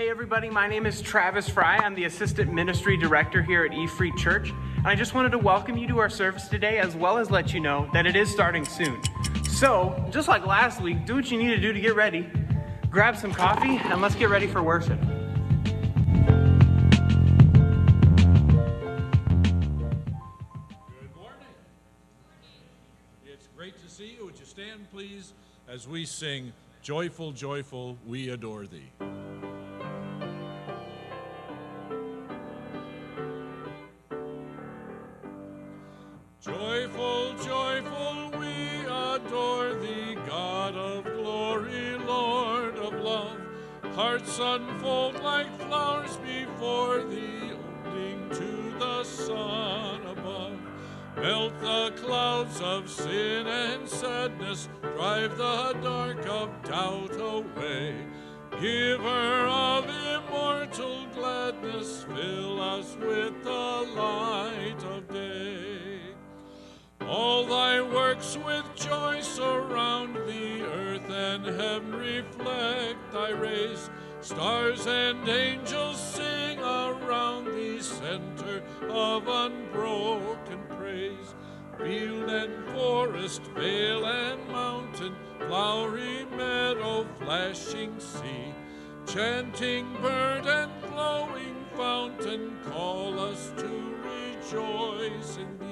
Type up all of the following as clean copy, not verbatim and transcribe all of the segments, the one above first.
Hey everybody, my name is Travis Fry. I'm the Assistant Ministry Director here at E-Free Church. And I just wanted to welcome you to our service today, as well as let you know that it is starting soon. So, just like last week, do what you need to do to get ready. Grab some coffee, and let's get ready for worship. Good morning. It's great to see you. Would you stand, please, as we sing, Joyful, Joyful, We Adore Thee. Joyful, joyful, we adore thee, God of glory, Lord of love. Hearts unfold like flowers before thee, opening to the sun above. Melt the clouds of sin and sadness, drive the dark of doubt away. Giver of immortal gladness, fill us with the light of day. All thy works with joy surround thee, earth and heaven reflect thy rays. Stars and angels sing around thee, center of unbroken praise. Field and forest, vale and mountain, flowery meadow, flashing sea, chanting bird and flowing fountain, call us to rejoice in thee.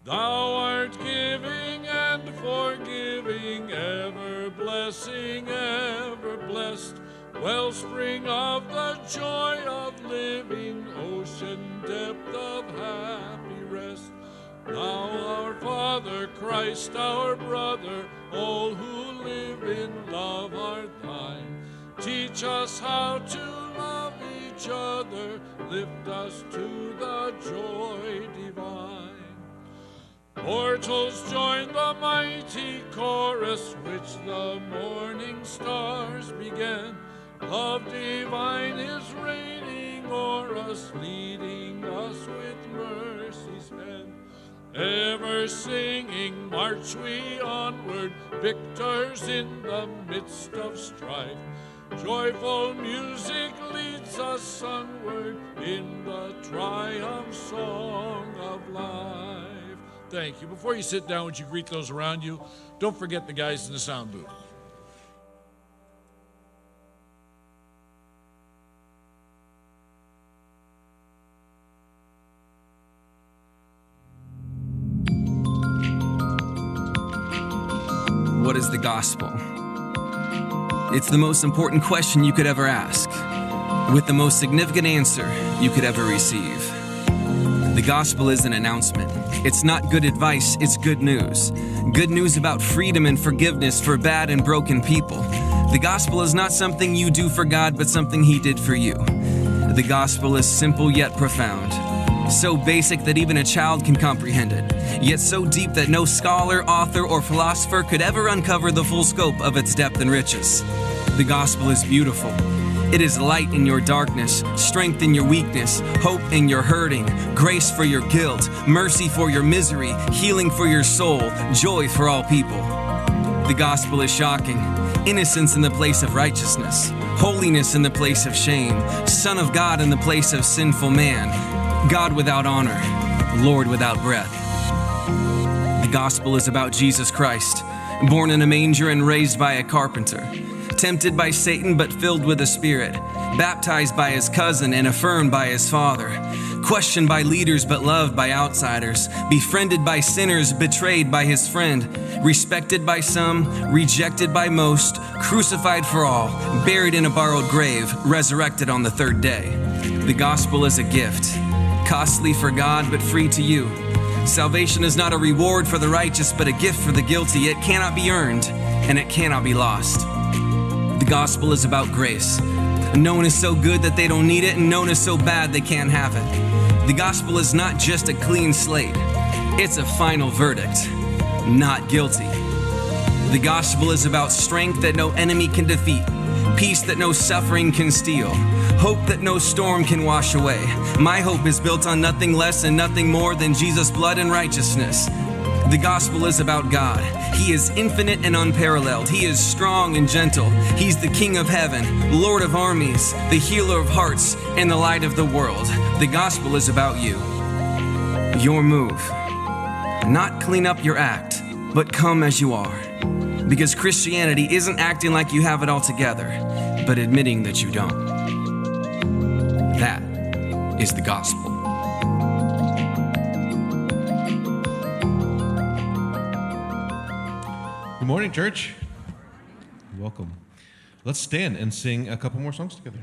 Thou art giving and forgiving, ever blessing, ever blessed, wellspring of the joy of living, ocean depth of happy rest. Thou our Father, Christ our brother, all who live in love are thine. Teach us how to love each other, lift us to the joy divine. Mortals join the mighty chorus which the morning stars began. Love divine is reigning o'er us, leading us with mercy's hand. Ever singing, march we onward, victors in the midst of strife. Joyful music leads us sunward in the triumph song of life. Thank you. Before you sit down, would you greet those around you? Don't forget the guys in the sound booth. What is the gospel? It's the most important question you could ever ask, with the most significant answer you could ever receive. The gospel is an announcement. It's not good advice, it's good news. Good news about freedom and forgiveness for bad and broken people. The gospel is not something you do for God, but something He did for you. The gospel is simple yet profound. So basic that even a child can comprehend it, yet so deep that no scholar, author, or philosopher could ever uncover the full scope of its depth and riches. The gospel is beautiful. It is light in your darkness, strength in your weakness, hope in your hurting, grace for your guilt, mercy for your misery, healing for your soul, joy for all people. The gospel is shocking. Innocence in the place of righteousness, holiness in the place of shame, Son of God in the place of sinful man, God without honor, Lord without breath. The gospel is about Jesus Christ, born in a manger and raised by a carpenter, tempted by Satan but filled with the Spirit, baptized by his cousin and affirmed by his father, questioned by leaders but loved by outsiders, befriended by sinners, betrayed by his friend, respected by some, rejected by most, crucified for all, buried in a borrowed grave, resurrected on the third day. The gospel is a gift, costly for God but free to you. Salvation is not a reward for the righteous but a gift for the guilty. It cannot be earned and it cannot be lost. The gospel is about grace. No one is so good that they don't need it, and no one is so bad they can't have it. The gospel is not just a clean slate. It's a final verdict. Not guilty. The gospel is about strength that no enemy can defeat, peace that no suffering can steal, hope that no storm can wash away. My hope is built on nothing less and nothing more than Jesus' blood and righteousness. The gospel is about God. He is infinite and unparalleled. He is strong and gentle. He's the King of heaven, Lord of armies, the healer of hearts, and the light of the world. The gospel is about you. Your move. Not clean up your act, but come as you are. Because Christianity isn't acting like you have it all together, but admitting that you don't. That is the gospel. Good morning, church. Welcome. Let's stand and sing a couple more songs together.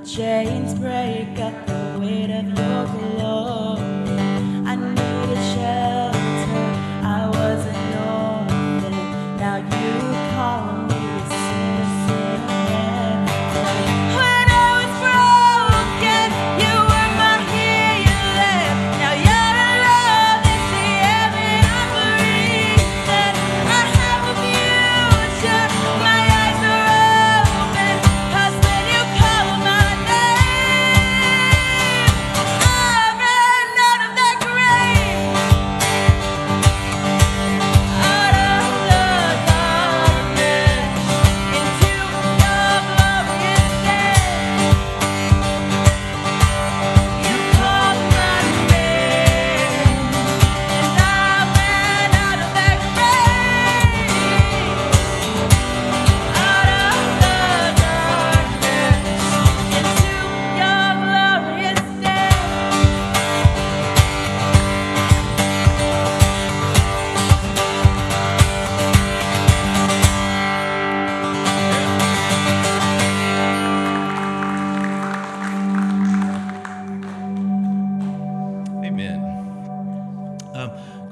Chains break at the weight of your glory. I needed shelter, I was an orphan. Now you call me a sinner. When I was broken, you were my healer. Now your love is the air that I breathe. And I have a future, my eyes are open. 'Cause when you call my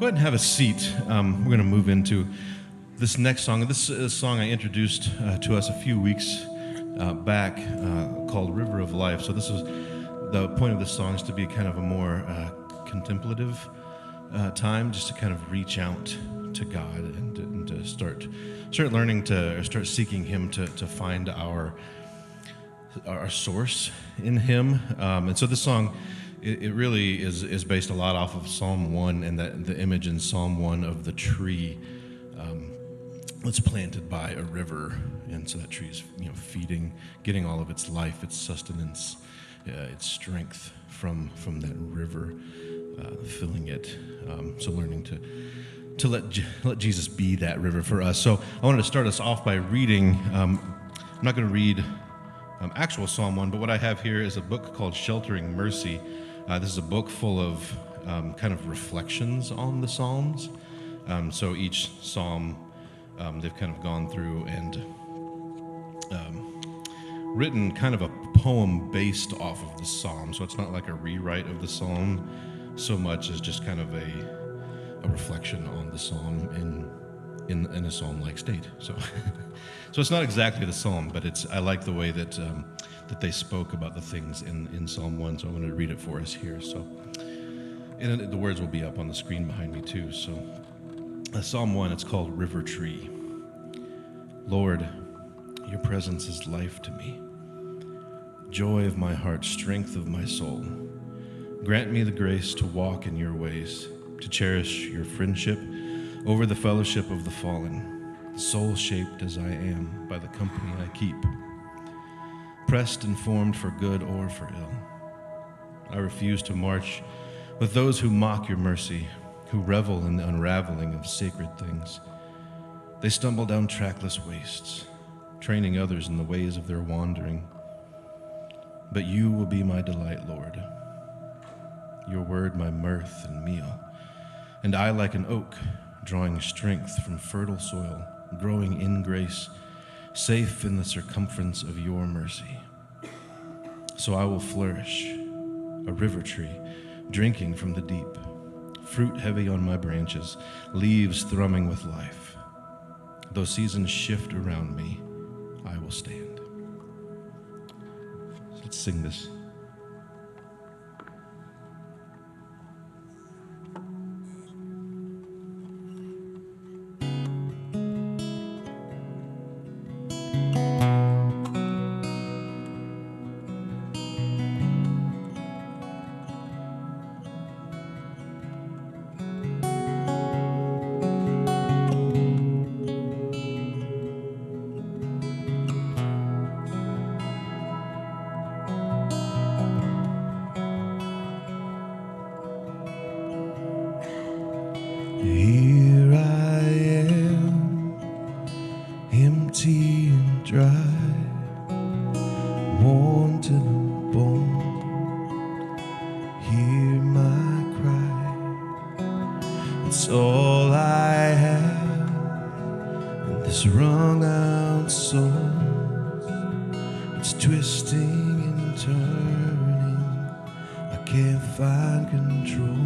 Go ahead and have a seat. We're going to move into this next song. This is a song I introduced to us a few weeks back called River of Life. So this is the point of this song is to be kind of a more contemplative time, just to kind of reach out to God and to start learning to, or start seeking Him to find our source in Him. And so this song, it really is based a lot off of Psalm 1 and the image in Psalm 1 of the tree that's planted by a river. And so that tree is, feeding, getting all of its life, its sustenance, its strength from that river, filling it. So learning to let Jesus be that river for us. So I wanted to start us off by reading. I'm not going to read actual Psalm 1, but what I have here is a book called Sheltering Mercy. This is a book full of kind of reflections on the Psalms. So each Psalm, they've kind of gone through and written kind of a poem based off of the Psalm. So it's not like a rewrite of the Psalm so much as just kind of a reflection on the Psalm in a Psalm-like state. So so it's not exactly the Psalm, but I like the way that they spoke about the things in Psalm 1. So I'm going to read it for us here. So, and the words will be up on the screen behind me too. So Psalm 1, it's called River Tree. Lord, your presence is life to me, joy of my heart, strength of my soul. Grant me the grace to walk in your ways, to cherish your friendship over the fellowship of the fallen, soul-shaped as I am by the company I keep, pressed and formed for good or for ill. I refuse to march with those who mock your mercy, who revel in the unraveling of sacred things. They stumble down trackless wastes, training others in the ways of their wandering. But you will be my delight, Lord, your word my mirth and meal. And I, like an oak, drawing strength from fertile soil, growing in grace, safe in the circumference of your mercy. So I will flourish, a river tree, drinking from the deep, fruit heavy on my branches, leaves thrumming with life. Though seasons shift around me, I will stand. So let's sing this. Here I am, empty and dry, worn to the bone. Hear my cry, it's all I have in this wrung out soul. It's twisting and turning, I can't find control.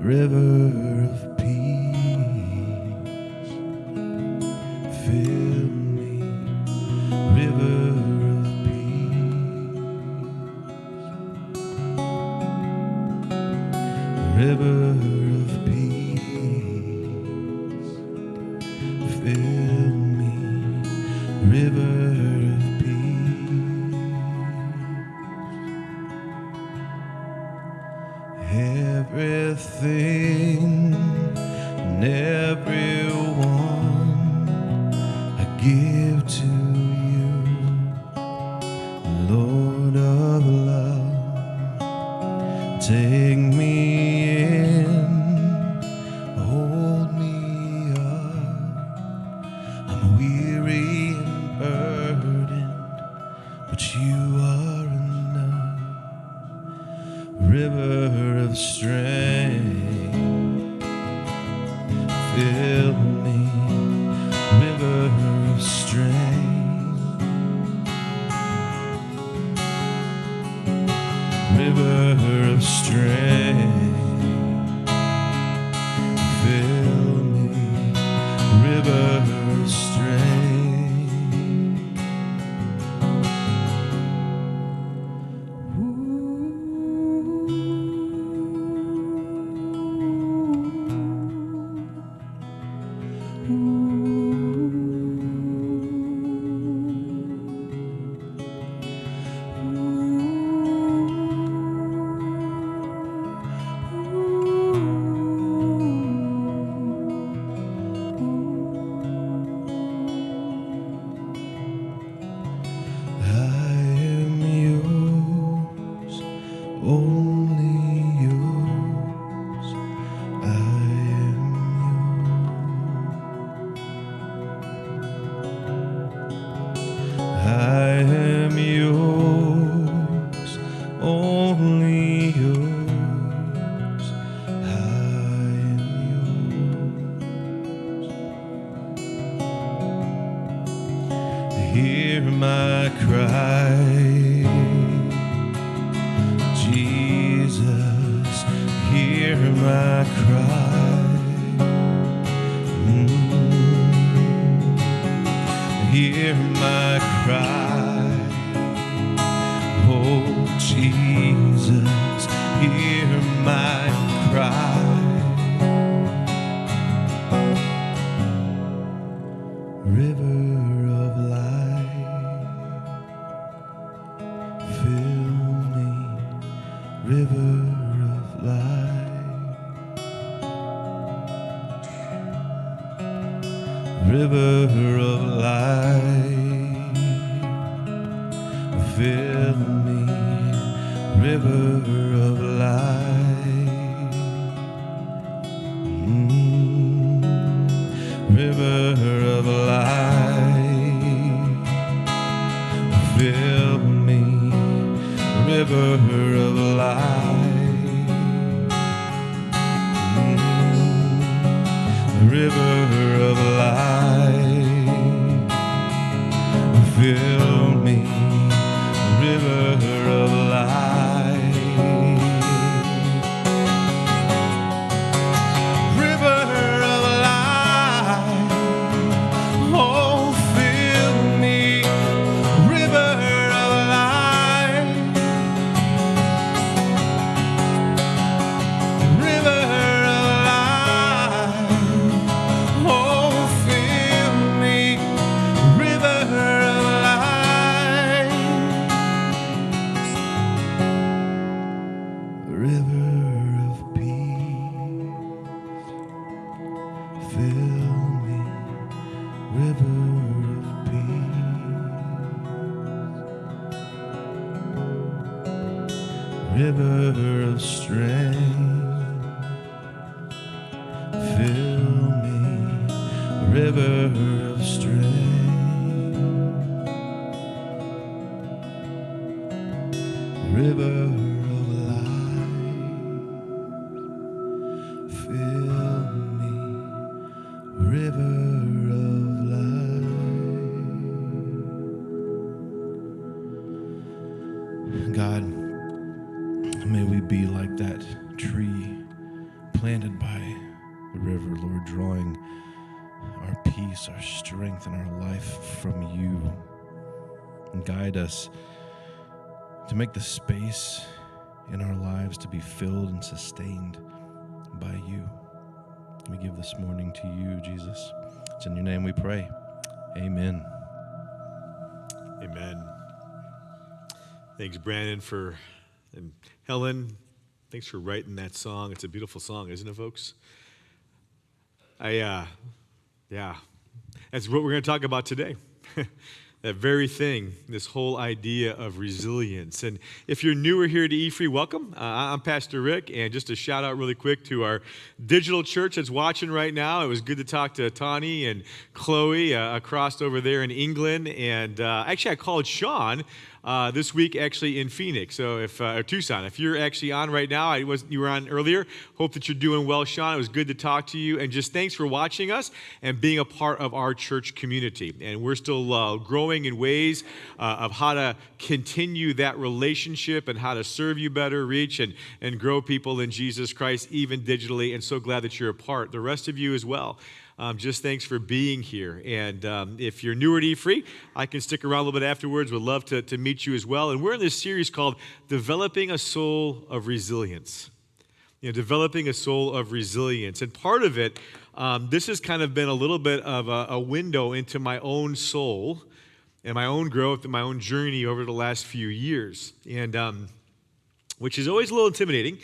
River of peace, fill me, river of peace, river of peace, fill me, river of peace. Everything and everyone I give to you, Lord of love. Take me in, hold me up. I'm weary and burdened, but you are enough. River of strength, fill me, river of strength, river of strength, fill me, I am yours, only yours. I am yours. Hear my cry, Jesus, hear my cry. Hear my cry, oh Jesus, hear my cry. River of life, fill me, river of life, river of life, fill me, river of life, river of life, fill me, river of life, river of life, fill me, river of life, river of life, oh fill me, river of life, river of life, oh fill me, river of life, river of peace, fill me, river of peace, river of strength, fill me, river of strength, river of life, fill me, river of life. God, may we be like that tree planted by the river, Lord, drawing our peace, our strength, and our life from you. And guide us to make the space in our lives to be filled and sustained by you. We give this morning to you, Jesus. It's in your name we pray. Amen. Amen. Thanks, Brandon, and Helen. Thanks for writing that song. It's a beautiful song, isn't it, folks? Yeah, that's what we're going to talk about today. That very thing, this whole idea of resilience. And if you're newer here to E-Free, welcome. I'm Pastor Rick, and just a shout out really quick to our digital church that's watching right now. It was good to talk to Tani and Chloe across over there in England. And actually, I called Sean this week actually in Phoenix, or Tucson. If you're actually on right now, you were on earlier. Hope that you're doing well, Sean. It was good to talk to you, and just thanks for watching us and being a part of our church community. And we're still growing in ways of how to continue that relationship and how to serve you better, reach and grow people in Jesus Christ, even digitally. And so glad that you're a part. The rest of you as well. Just thanks for being here. And if you're newer to E-Free, I can stick around a little bit afterwards. Would love to meet you as well. And we're in this series called Developing a Soul of Resilience. Developing a soul of resilience. And part of it, this has kind of been a little bit of a window into my own soul and my own growth and my own journey over the last few years. And which is always a little intimidating.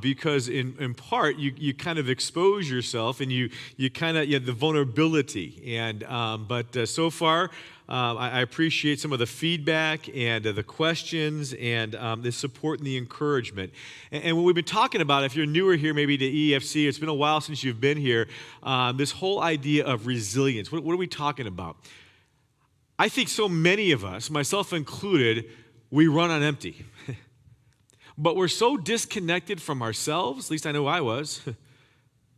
Because in part you kind of expose yourself and you kind of the vulnerability but so far I appreciate some of the feedback and the questions and the support and the encouragement and what we've been talking about, if you're newer here maybe to EFC, it's been a while since you've been here, this whole idea of resilience. What are we talking about? I think so many of us, myself included, we run on empty. But we're so disconnected from ourselves, at least I know I was,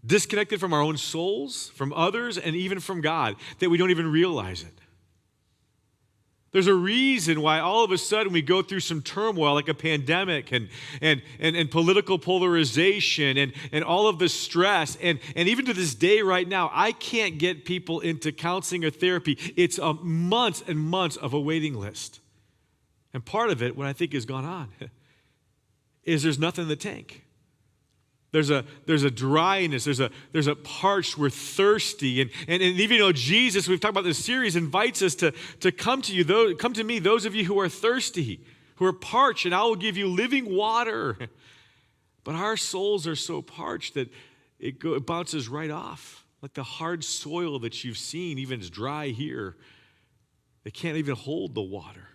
disconnected from our own souls, from others, and even from God, that we don't even realize it. There's a reason why all of a sudden we go through some turmoil like a pandemic and political polarization and all of the stress. And even to this day right now, I can't get people into counseling or therapy. It's months and months of a waiting list. And part of it, what I think has gone on, is there's nothing in the tank. There's a dryness, there's a parched, we're thirsty. And even though Jesus, we've talked about this series, invites us to come to you, come to me, those of you who are thirsty, who are parched, and I will give you living water. But our souls are so parched that it bounces right off. Like the hard soil that you've seen, even it's dry here. They can't even hold the water.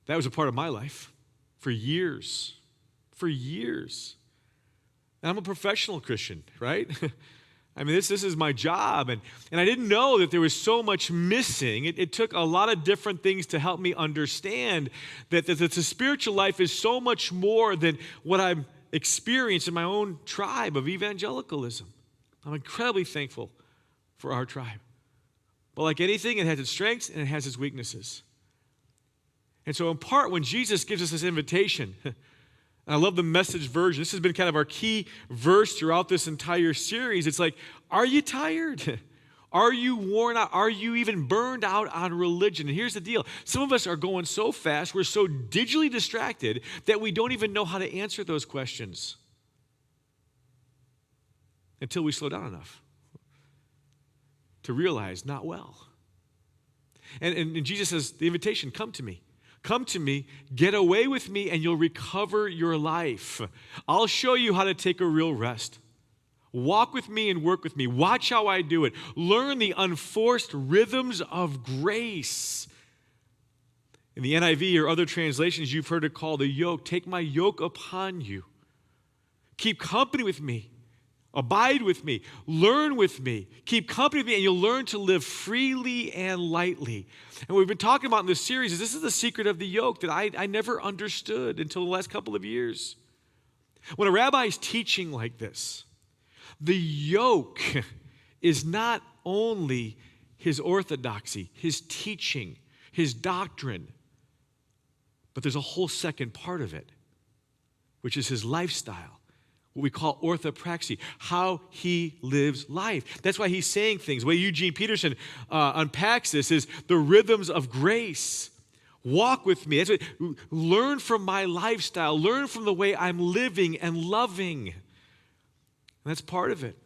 That was a part of my life for years. For years. And I'm a professional Christian, right? I mean, this is my job. And I didn't know that there was so much missing. It took a lot of different things to help me understand that the spiritual life is so much more than what I've experienced in my own tribe of evangelicalism. I'm incredibly thankful for our tribe. But like anything, it has its strengths and it has its weaknesses. And so in part, when Jesus gives us this invitation, I love the Message version. This has been kind of our key verse throughout this entire series. It's like, are you tired? Are you worn out? Are you even burned out on religion? And here's the deal. Some of us are going so fast, we're so digitally distracted that we don't even know how to answer those questions until we slow down enough to realize not well. And Jesus says, the invitation, come to me. Come to me, get away with me, and you'll recover your life. I'll show you how to take a real rest. Walk with me and work with me. Watch how I do it. Learn the unforced rhythms of grace. In the NIV or other translations, you've heard it called the yoke. Take my yoke upon you. Keep company with me. Abide with me. Learn with me. Keep company with me, and you'll learn to live freely and lightly. And what we've been talking about in this series is this is the secret of the yoke that I never understood until the last couple of years. When a rabbi is teaching like this, the yoke is not only his orthodoxy, his teaching, his doctrine, but there's a whole second part of it, which is his lifestyle. What we call orthopraxy, how he lives life. That's why he's saying things. The way Eugene Peterson unpacks this is the rhythms of grace. Walk with me. That's what, learn from my lifestyle. Learn from the way I'm living and loving. And that's part of it.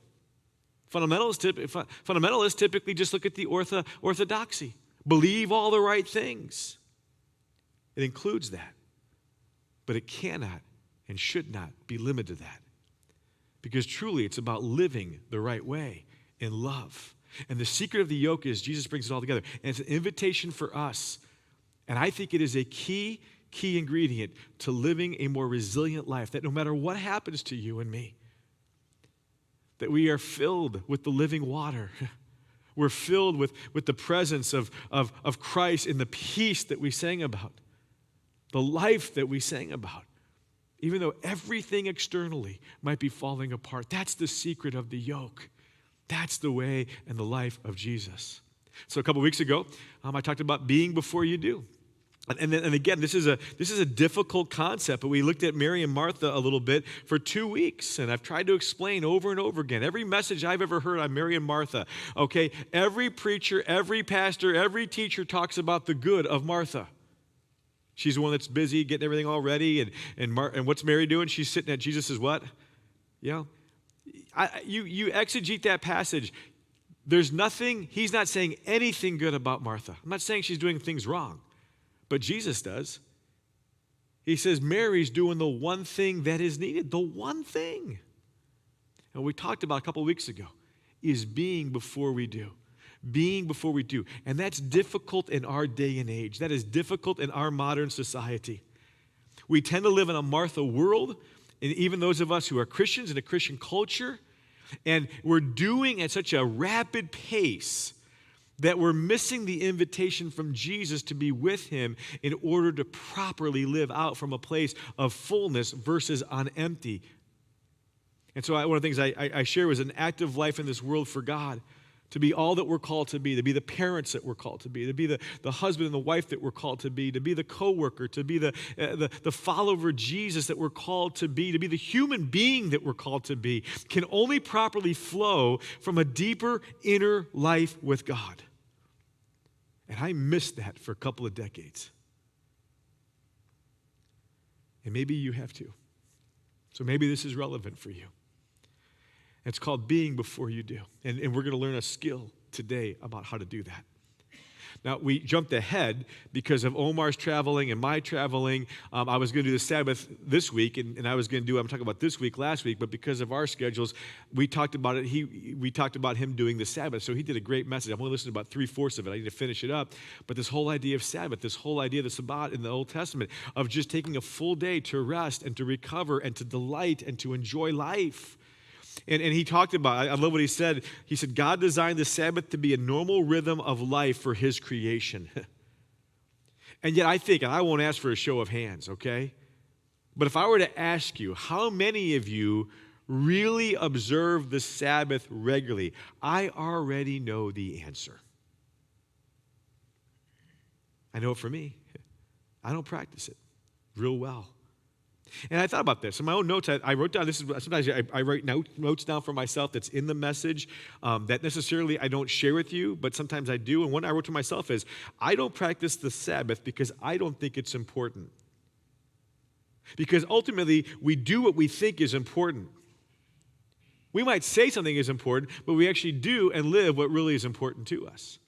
Fundamentalists typically just look at the orthodoxy. Believe all the right things. It includes that. But it cannot and should not be limited to that. Because truly, it's about living the right way in love. And the secret of the yoke is Jesus brings it all together. And it's an invitation for us. And I think it is a key ingredient to living a more resilient life. That no matter what happens to you and me, that we are filled with the living water. We're filled with the presence of Christ and the peace that we sang about. The life that we sang about. Even though everything externally might be falling apart. That's the secret of the yoke. That's the way and the life of Jesus. So a couple weeks ago, I talked about being before you do. And again, this is a difficult concept, but we looked at Mary and Martha a little bit for 2 weeks, and I've tried to explain over and over again. Every message I've ever heard on Mary and Martha, okay, every preacher, every pastor, every teacher talks about the good of Martha. She's the one that's busy getting everything all ready. And what's Mary doing? She's sitting at Jesus' what? You exegete that passage. There's nothing, he's not saying anything good about Martha. I'm not saying she's doing things wrong, but Jesus does. He says Mary's doing the one thing that is needed, the one thing. And we talked about a couple weeks ago is being before we do. Being before we do. And that's difficult in our day and age. That is difficult in our modern society. We tend to live in a Martha world, and even those of us who are Christians in a Christian culture, and we're doing at such a rapid pace that we're missing the invitation from Jesus to be with him in order to properly live out from a place of fullness versus on empty. And so one of the things I share was an active life in this world for God, to be all that we're called to be the parents that we're called to be the husband and the wife that we're called to be the coworker, to be the follower of Jesus that we're called to be the human being that we're called to be, can only properly flow from a deeper inner life with God. And I missed that for a couple of decades. And maybe you have too. So maybe this is relevant for you. It's called being before you do. And we're going to learn a skill today about how to do that. Now, we jumped ahead because of Omar's traveling and my traveling. I was going to do the Sabbath this week, and I was going to do, I'm talking about this week last week, but because of our schedules, we talked about it. We talked about him doing the Sabbath, so he did a great message. I've only listened to about 3/4 of it. I need to finish it up. But this whole idea of Sabbath, this whole idea of the Sabbath in the Old Testament, of just taking a full day to rest and to recover and to delight and to enjoy life. And he talked about, I love what he said. He said, God designed the Sabbath to be a normal rhythm of life for his creation. And yet I think, and I won't ask for a show of hands, okay? But if I were to ask you, how many of you really observe the Sabbath regularly? I already know the answer. I know it for me. I don't practice it real well. And I thought about this. In my own notes, I wrote down, sometimes I write notes down for myself that's in the message that necessarily I don't share with you, but sometimes I do. And one I wrote to myself is, I don't practice the Sabbath because I don't think it's important. Because ultimately, we do what we think is important. We might say something is important, but we actually do and live what really is important to us.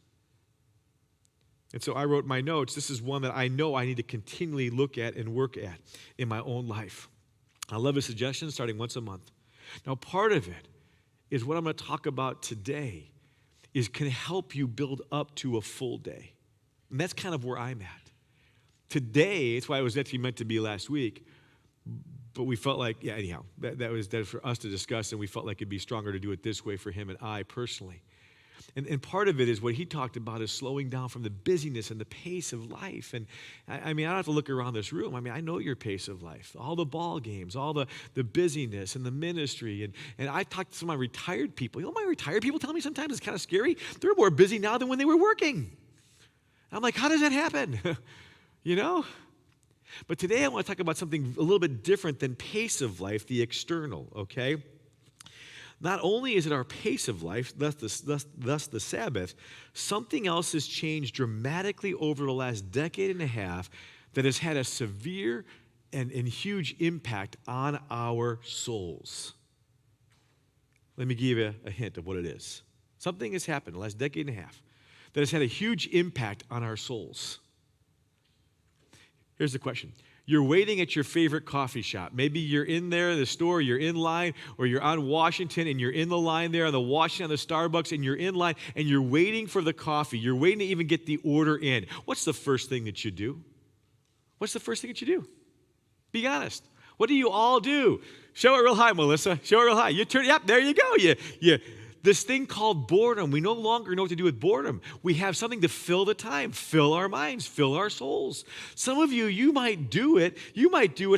And so I wrote my notes. This is one that I know I need to continually look at and work at in my own life. I love a suggestion, starting once a month. Now, part of it is what I'm going to talk about today can help you build up to a full day. And that's kind of where I'm at. Today, it's why it was actually meant to be last week, but we felt like, anyhow, that was for us to discuss, and we felt like it'd be stronger to do it this way for him and I personally. And part of it is what he talked about is slowing down from the busyness and the pace of life. And I mean, I don't have to look around this room. I mean, I know your pace of life, all the ball games, all the busyness and the ministry. And I talked to some of my retired people. You know, my retired people tell me sometimes it's kind of scary. They're more busy now than when they were working. I'm like, how does that happen? You know? But today I want to talk about something a little bit different than pace of life, the external, okay? Not only is it our pace of life, thus the Sabbath, something else has changed dramatically over the last decade and a half that has had a severe and huge impact on our souls. Let me give you a hint of what it is. Something has happened in the last decade and a half that has had a huge impact on our souls. Here's the question. You're waiting at your favorite coffee shop. Maybe you're in there, the store, you're in line, or you're on Washington and you're in the line there on the Washington, on the Starbucks, and you're in line and you're waiting for the coffee. You're waiting to even get the order in. What's the first thing that you do? What's the first thing that you do? Be honest. What do you all do? Show it real high, Melissa. Show it real high. You turn, yep, there you go. This thing called boredom, we no longer know what to do with boredom. We have something to fill the time, fill our minds, fill our souls. Some of you, you might do it.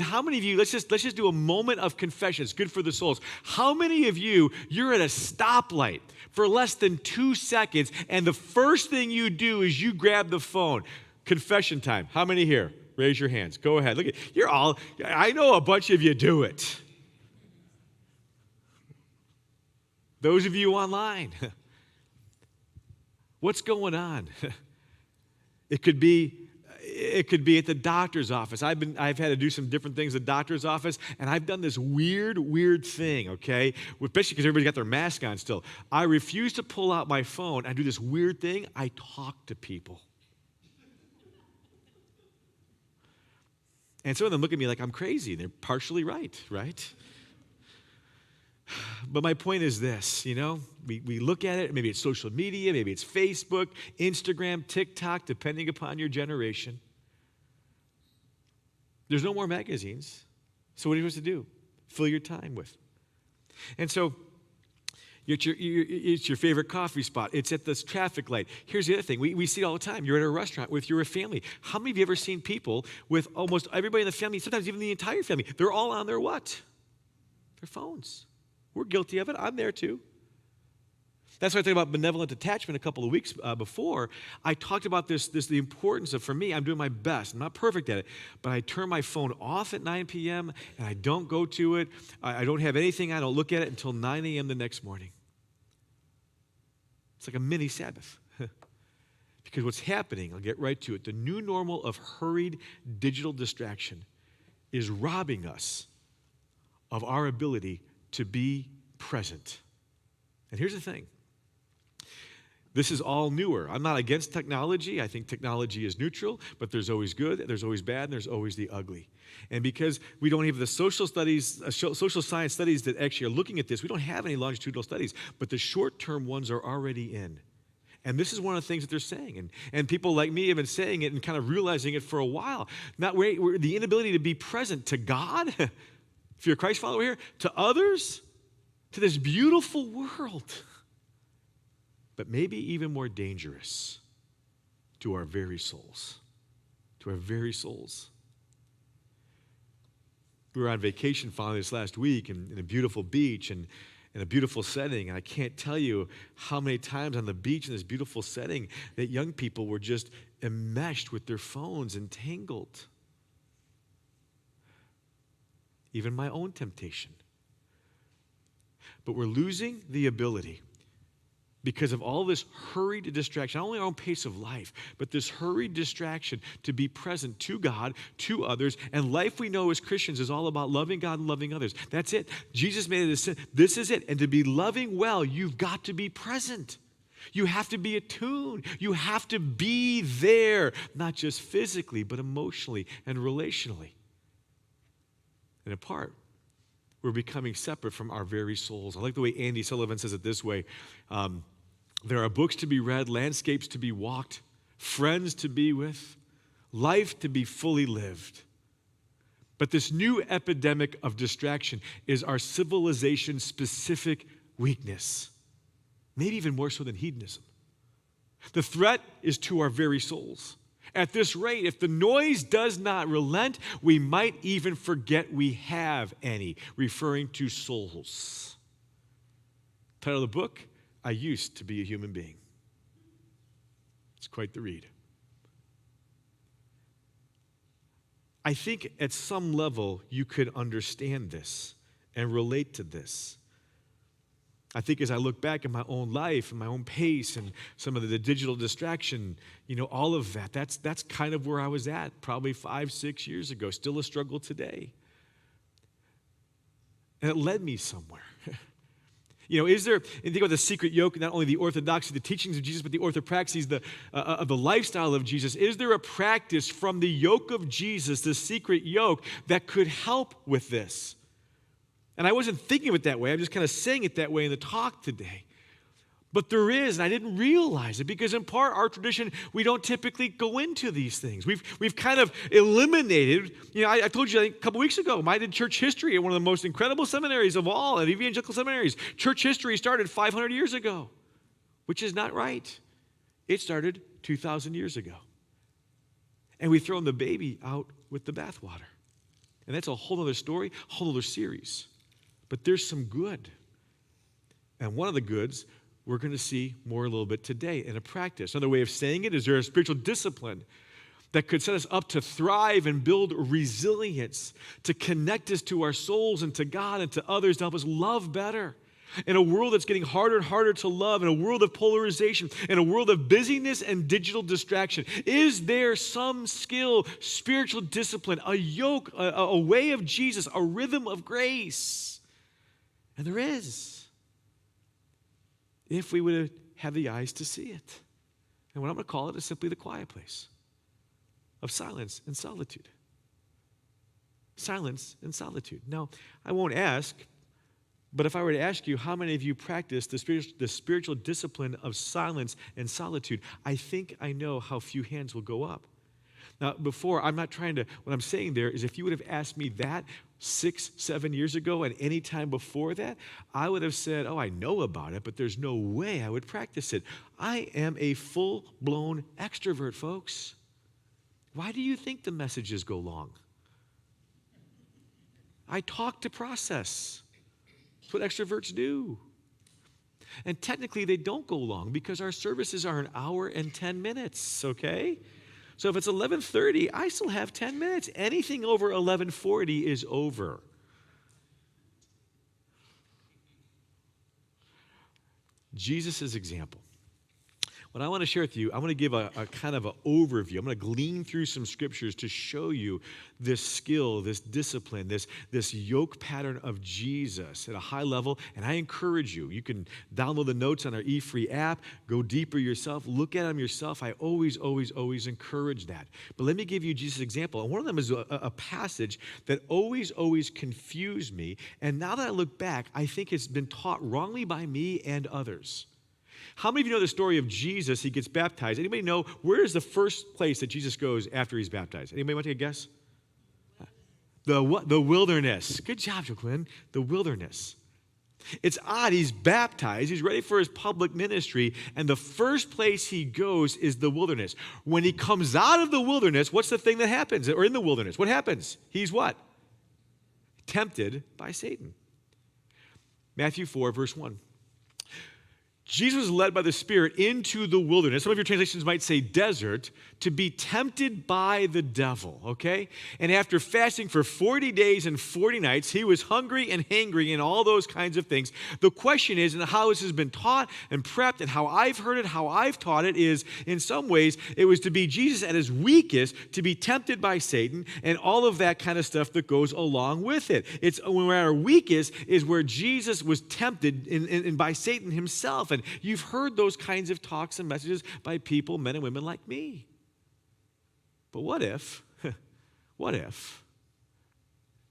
How many of you, let's just do a moment of confession. It's good for the souls. How many of you, you're at a stoplight for less than 2 seconds, and the first thing you do is you grab the phone? Confession time. How many here? Raise your hands. Go ahead. Look at, I know a bunch of you do it. Those of you online, what's going on? It could be at the doctor's office. I've had to do some different things at the doctor's office, and I've done this weird thing, okay? Especially because everybody's got their mask on still. I refuse to pull out my phone. I do this weird thing. I talk to people. And some of them look at me like I'm crazy, and they're partially right? But my point is this, we look at it, maybe it's social media, maybe it's Facebook, Instagram, TikTok, depending upon your generation. There's no more magazines. So what are you supposed to do? Fill your time with. And so, It's your favorite coffee spot. It's at this traffic light. Here's the other thing. We see it all the time. You're at a restaurant with your family. How many of you ever seen people with almost everybody in the family, sometimes even the entire family, they're all on their what? Their phones. We're guilty of it. I'm there too. That's why I talked about benevolent attachment a couple of weeks before. I talked about the importance of, for me, I'm doing my best. I'm not perfect at it, but I turn my phone off at 9 p.m. and I don't go to it. I don't have anything. I don't look at it until 9 a.m. the next morning. It's like a mini Sabbath. Because what's happening, I'll get right to it, the new normal of hurried digital distraction is robbing us of our ability to be present. And here's the thing. This is all newer. I'm not against technology. I think technology is neutral, but there's always good, there's always bad, and there's always the ugly. And because we don't have the social science studies that actually are looking at this, we don't have any longitudinal studies, but the short-term ones are already in. And this is one of the things that they're saying. And people like me have been saying it and kind of realizing it for a while. The inability to be present to God, if you're a Christ follower here, to others, to this beautiful world. But maybe even more dangerous to our very souls. To our very souls. We were on vacation finally this last week in a beautiful beach and in a beautiful setting. And I can't tell you how many times on the beach in this beautiful setting that young people were just enmeshed with their phones, entangled. Even my own temptation. But we're losing the ability, because of all this hurried distraction, not only our own pace of life, but this hurried distraction to be present to God, to others. And life we know as Christians is all about loving God and loving others. That's it. Jesus made it a sin. This is it. And to be loving well, you've got to be present. You have to be attuned. You have to be there, not just physically, but emotionally and relationally. And apart, we're becoming separate from our very souls. I like the way Andy Sullivan says it this way. There are books to be read, landscapes to be walked, friends to be with, life to be fully lived. But this new epidemic of distraction is our civilization's specific weakness, maybe even more so than hedonism. The threat is to our very souls. At this rate, if the noise does not relent, we might even forget we have any, referring to souls. Title of the book, I Used to Be a Human Being. It's quite the read. I think at some level you could understand this and relate to this. I think as I look back at my own life and my own pace and some of the digital distraction, all of that, that's kind of where I was at probably 5-6 years ago, still a struggle today. And it led me somewhere. Is there, and think about the secret yoke, not only the orthodoxy, the teachings of Jesus, but the orthopraxy, of the lifestyle of Jesus. Is there a practice from the yoke of Jesus, the secret yoke, that could help with this? And I wasn't thinking of it that way. I'm just kind of saying it that way in the talk today. But there is, and I didn't realize it, because in part, our tradition, we don't typically go into these things. We've kind of eliminated, I told you a couple weeks ago, I did church history at one of the most incredible seminaries of all, at evangelical seminaries. Church history started 500 years ago, which is not right. It started 2,000 years ago. And we've thrown the baby out with the bathwater. And that's a whole other story, whole other series. But there's some good. And one of the goods we're going to see more a little bit today in a practice. Another way of saying it is there a spiritual discipline that could set us up to thrive and build resilience, to connect us to our souls and to God and to others, to help us love better. In a world that's getting harder and harder to love, in a world of polarization, in a world of busyness and digital distraction, is there some skill, spiritual discipline, a yoke, a way of Jesus, a rhythm of grace? And there is, if we would have the eyes to see it. And what I'm going to call it is simply the quiet place of silence and solitude. Silence and solitude. Now, I won't ask, but if I were to ask you how many of you practice the spiritual discipline of silence and solitude, I think I know how few hands will go up. Now, before, I'm not trying to, what I'm saying there is if you would have asked me that 6, 7 years ago and any time before that, I would have said, oh, I know about it, but there's no way I would practice it. I am a full-blown extrovert, folks. Why do you think the messages go long? I talk to process. That's what extroverts do. And technically, they don't go long because our services are an hour and 10 minutes, okay? So if it's 11:30, I still have 10 minutes. Anything over 11:40 is over. Jesus' example. What I want to share with you, I want to give a kind of an overview. I'm going to glean through some scriptures to show you this skill, this discipline, this yoke pattern of Jesus at a high level. And I encourage you, you can download the notes on our eFree app, go deeper yourself, look at them yourself. I always encourage that. But let me give you Jesus' example. And one of them is a passage that always confused me. And now that I look back, I think it's been taught wrongly by me and others. How many of you know the story of Jesus? He gets baptized. Anybody know where is the first place that Jesus goes after he's baptized? Anybody want to take a guess? The wilderness. Good job, Joaquin. The wilderness. It's odd. He's baptized. He's ready for his public ministry. And the first place he goes is the wilderness. When he comes out of the wilderness, what's the thing that happens? Or in the wilderness, what happens? He's what? Tempted by Satan. Matthew 4, verse 1. Jesus was led by the Spirit into the wilderness. Some of your translations might say desert, to be tempted by the devil, okay? And after fasting for 40 days and 40 nights, he was hungry and hangry and all those kinds of things. The question is, and how this has been taught and prepped and how I've heard it, how I've taught it is, in some ways, it was to be Jesus at his weakest, to be tempted by Satan and all of that kind of stuff that goes along with it. It's when we're at our weakest is where Jesus was tempted in by Satan himself. And you've heard those kinds of talks and messages by people, men and women like me. But what if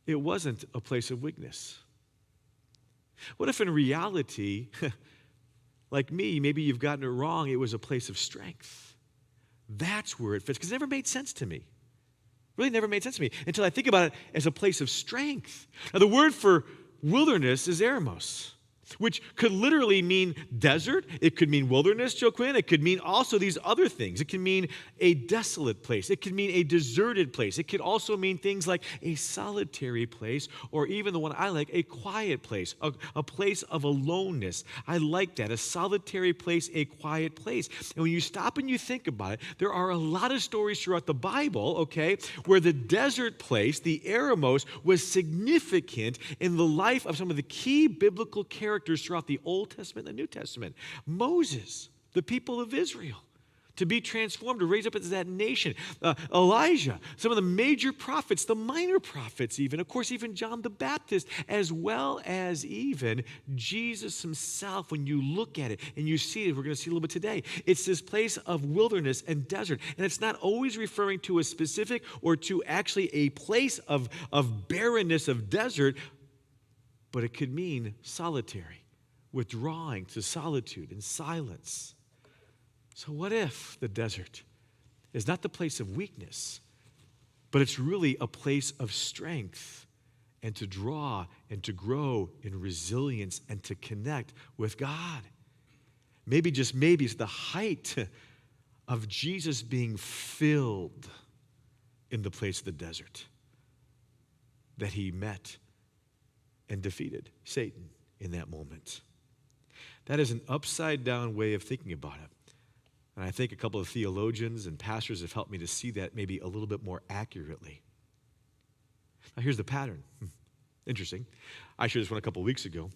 it wasn't a place of weakness? What if in reality, like me, maybe you've gotten it wrong, it was a place of strength? That's where it fits, because it never made sense to me. Really never made sense to me until I think about it as a place of strength. Now, the word for wilderness is eremos, which could literally mean desert. It could mean wilderness, Joaquin. It could mean also these other things. It can mean a desolate place. It could mean a deserted place. It could also mean things like a solitary place, or even the one I like, a quiet place, a place of aloneness. I like that, a solitary place, a quiet place. And when you stop and you think about it, there are a lot of stories throughout the Bible, okay, where the desert place, the eremos, was significant in the life of some of the key biblical characters throughout the Old Testament and the New Testament. Moses, the people of Israel, to be transformed, to raise up as that nation. Elijah, some of the major prophets, the minor prophets even, of course, even John the Baptist, as well as even Jesus himself. When you look at it and you see it, we're going to see a little bit today, it's this place of wilderness and desert. And it's not always referring to a specific or to actually a place of barrenness of desert, but it could mean solitary, withdrawing to solitude and silence. So what if the desert is not the place of weakness, but it's really a place of strength and to draw and to grow in resilience and to connect with God? Maybe, just maybe, it's the height of Jesus being filled in the place of the desert that he met and defeated Satan in that moment. That is an upside-down way of thinking about it. And I think a couple of theologians and pastors have helped me to see that maybe a little bit more accurately. Now, here's the pattern. Interesting. I shared this one a couple of weeks ago.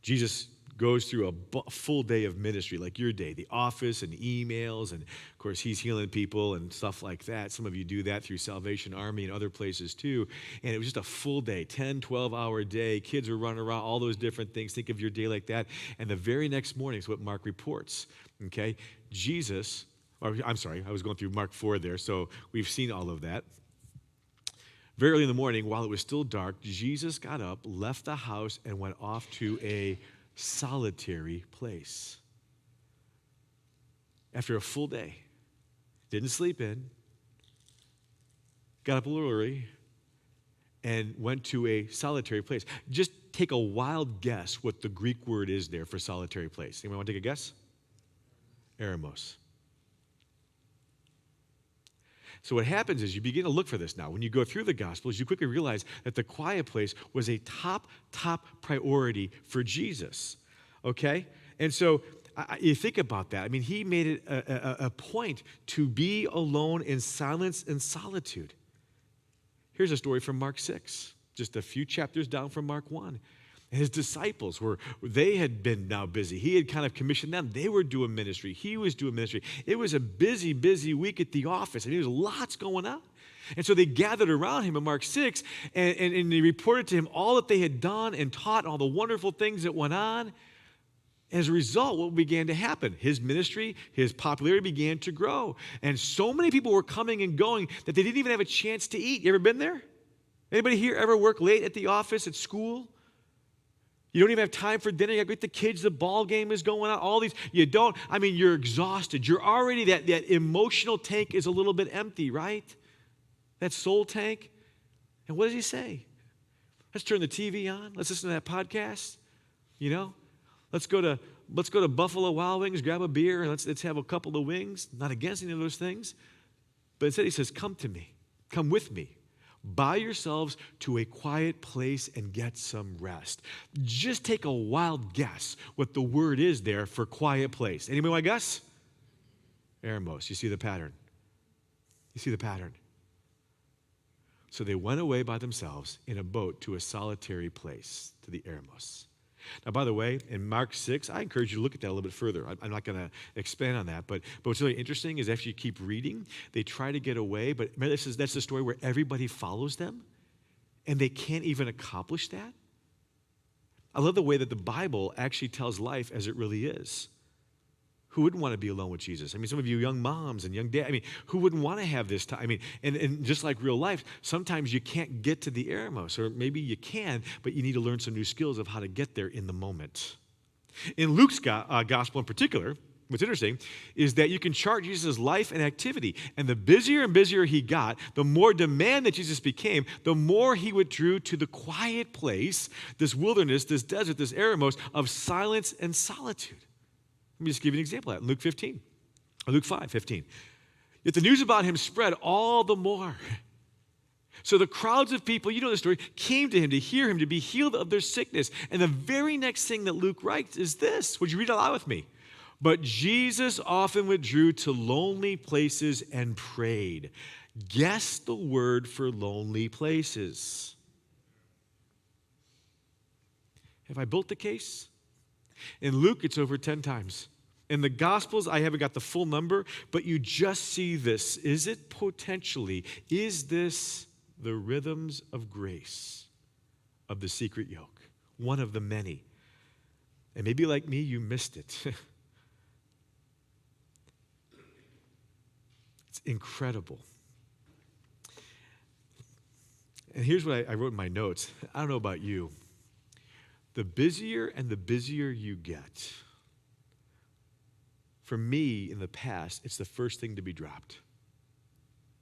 Jesus goes through a full day of ministry, like your day, the office and emails, and of course he's healing people and stuff like that. Some of you do that through Salvation Army and other places too. And it was just a full day, 10, 12-hour day. Kids were running around, all those different things. Think of your day like that. And the very next morning is what Mark reports, okay? Jesus, or I'm sorry, I was going through Mark 4 there, so we've seen all of that. Very early in the morning, while it was still dark, Jesus got up, left the house, and went off to a solitary place. After a full day, didn't sleep in, got up a little early, and went to a solitary place. Just take a wild guess what the Greek word is there for solitary place. Anyone want to take a guess? Eremos. So what happens is you begin to look for this now. When you go through the Gospels, you quickly realize that the quiet place was a top priority for Jesus, okay? And so you think about that. I mean, he made it a point to be alone in silence and solitude. Here's a story from Mark 6, just a few chapters down from Mark 1. His disciples they had been now busy. He had kind of commissioned them. They were doing ministry. He was doing ministry. It was a busy, busy week at the office. I mean, there was lots going on. And so they gathered around him in Mark 6, and they reported to him all that they had done and taught, all the wonderful things that went on. As a result, what began to happen? His ministry, his popularity began to grow. And so many people were coming and going that they didn't even have a chance to eat. You ever been there? Anybody here ever work late at the office, at school? You don't even have time for dinner. You got to get the kids. The ball game is going on. All these. You don't. I mean, you're exhausted. You're already, that emotional tank is a little bit empty, right? That soul tank. And what does he say? Let's turn the TV on. Let's listen to that podcast. You know? Let's go to Buffalo Wild Wings, grab a beer, and let's have a couple of wings. Not against any of those things. But instead he says, come to me. Come with me. Buy yourselves to a quiet place and get some rest. Just take a wild guess what the word is there for quiet place. Anybody want to guess? Eremos. You see the pattern. You see the pattern. So they went away by themselves in a boat to a solitary place, to the Eremos. Now, by the way, in Mark 6, I encourage you to look at that a little bit further. I'm not going to expand on that, but what's really interesting is after you keep reading, they try to get away, but remember, that's the story where everybody follows them, and they can't even accomplish that. I love the way that the Bible actually tells life as it really is. Who wouldn't want to be alone with Jesus? I mean, some of you young moms and young dads, I mean, who wouldn't want to have this time? I mean, and just like real life, sometimes you can't get to the Eremos, or maybe you can, but you need to learn some new skills of how to get there in the moment. In Luke's gospel in particular, what's interesting is that you can chart Jesus' life and activity, and the busier and busier he got, the more demand that Jesus became, the more he withdrew to the quiet place, this wilderness, this desert, this Eremos of silence and solitude. Let me just give you an example of that. Luke 15, or Luke 5:15. Yet the news about him spread all the more. So the crowds of people, you know the story, came to him to hear him, to be healed of their sickness. And the very next thing that Luke writes is this. Would you read it aloud with me? But Jesus often withdrew to lonely places and prayed. Guess the word for lonely places. Have I built the case? In Luke, it's over 10 times. In the Gospels, I haven't got the full number, but you just see this. Is this the rhythms of grace of the secret yoke? One of the many. And maybe like me, you missed it. It's incredible. And here's what I wrote in my notes. I don't know about you. The busier and the busier you get, for me in the past, it's the first thing to be dropped.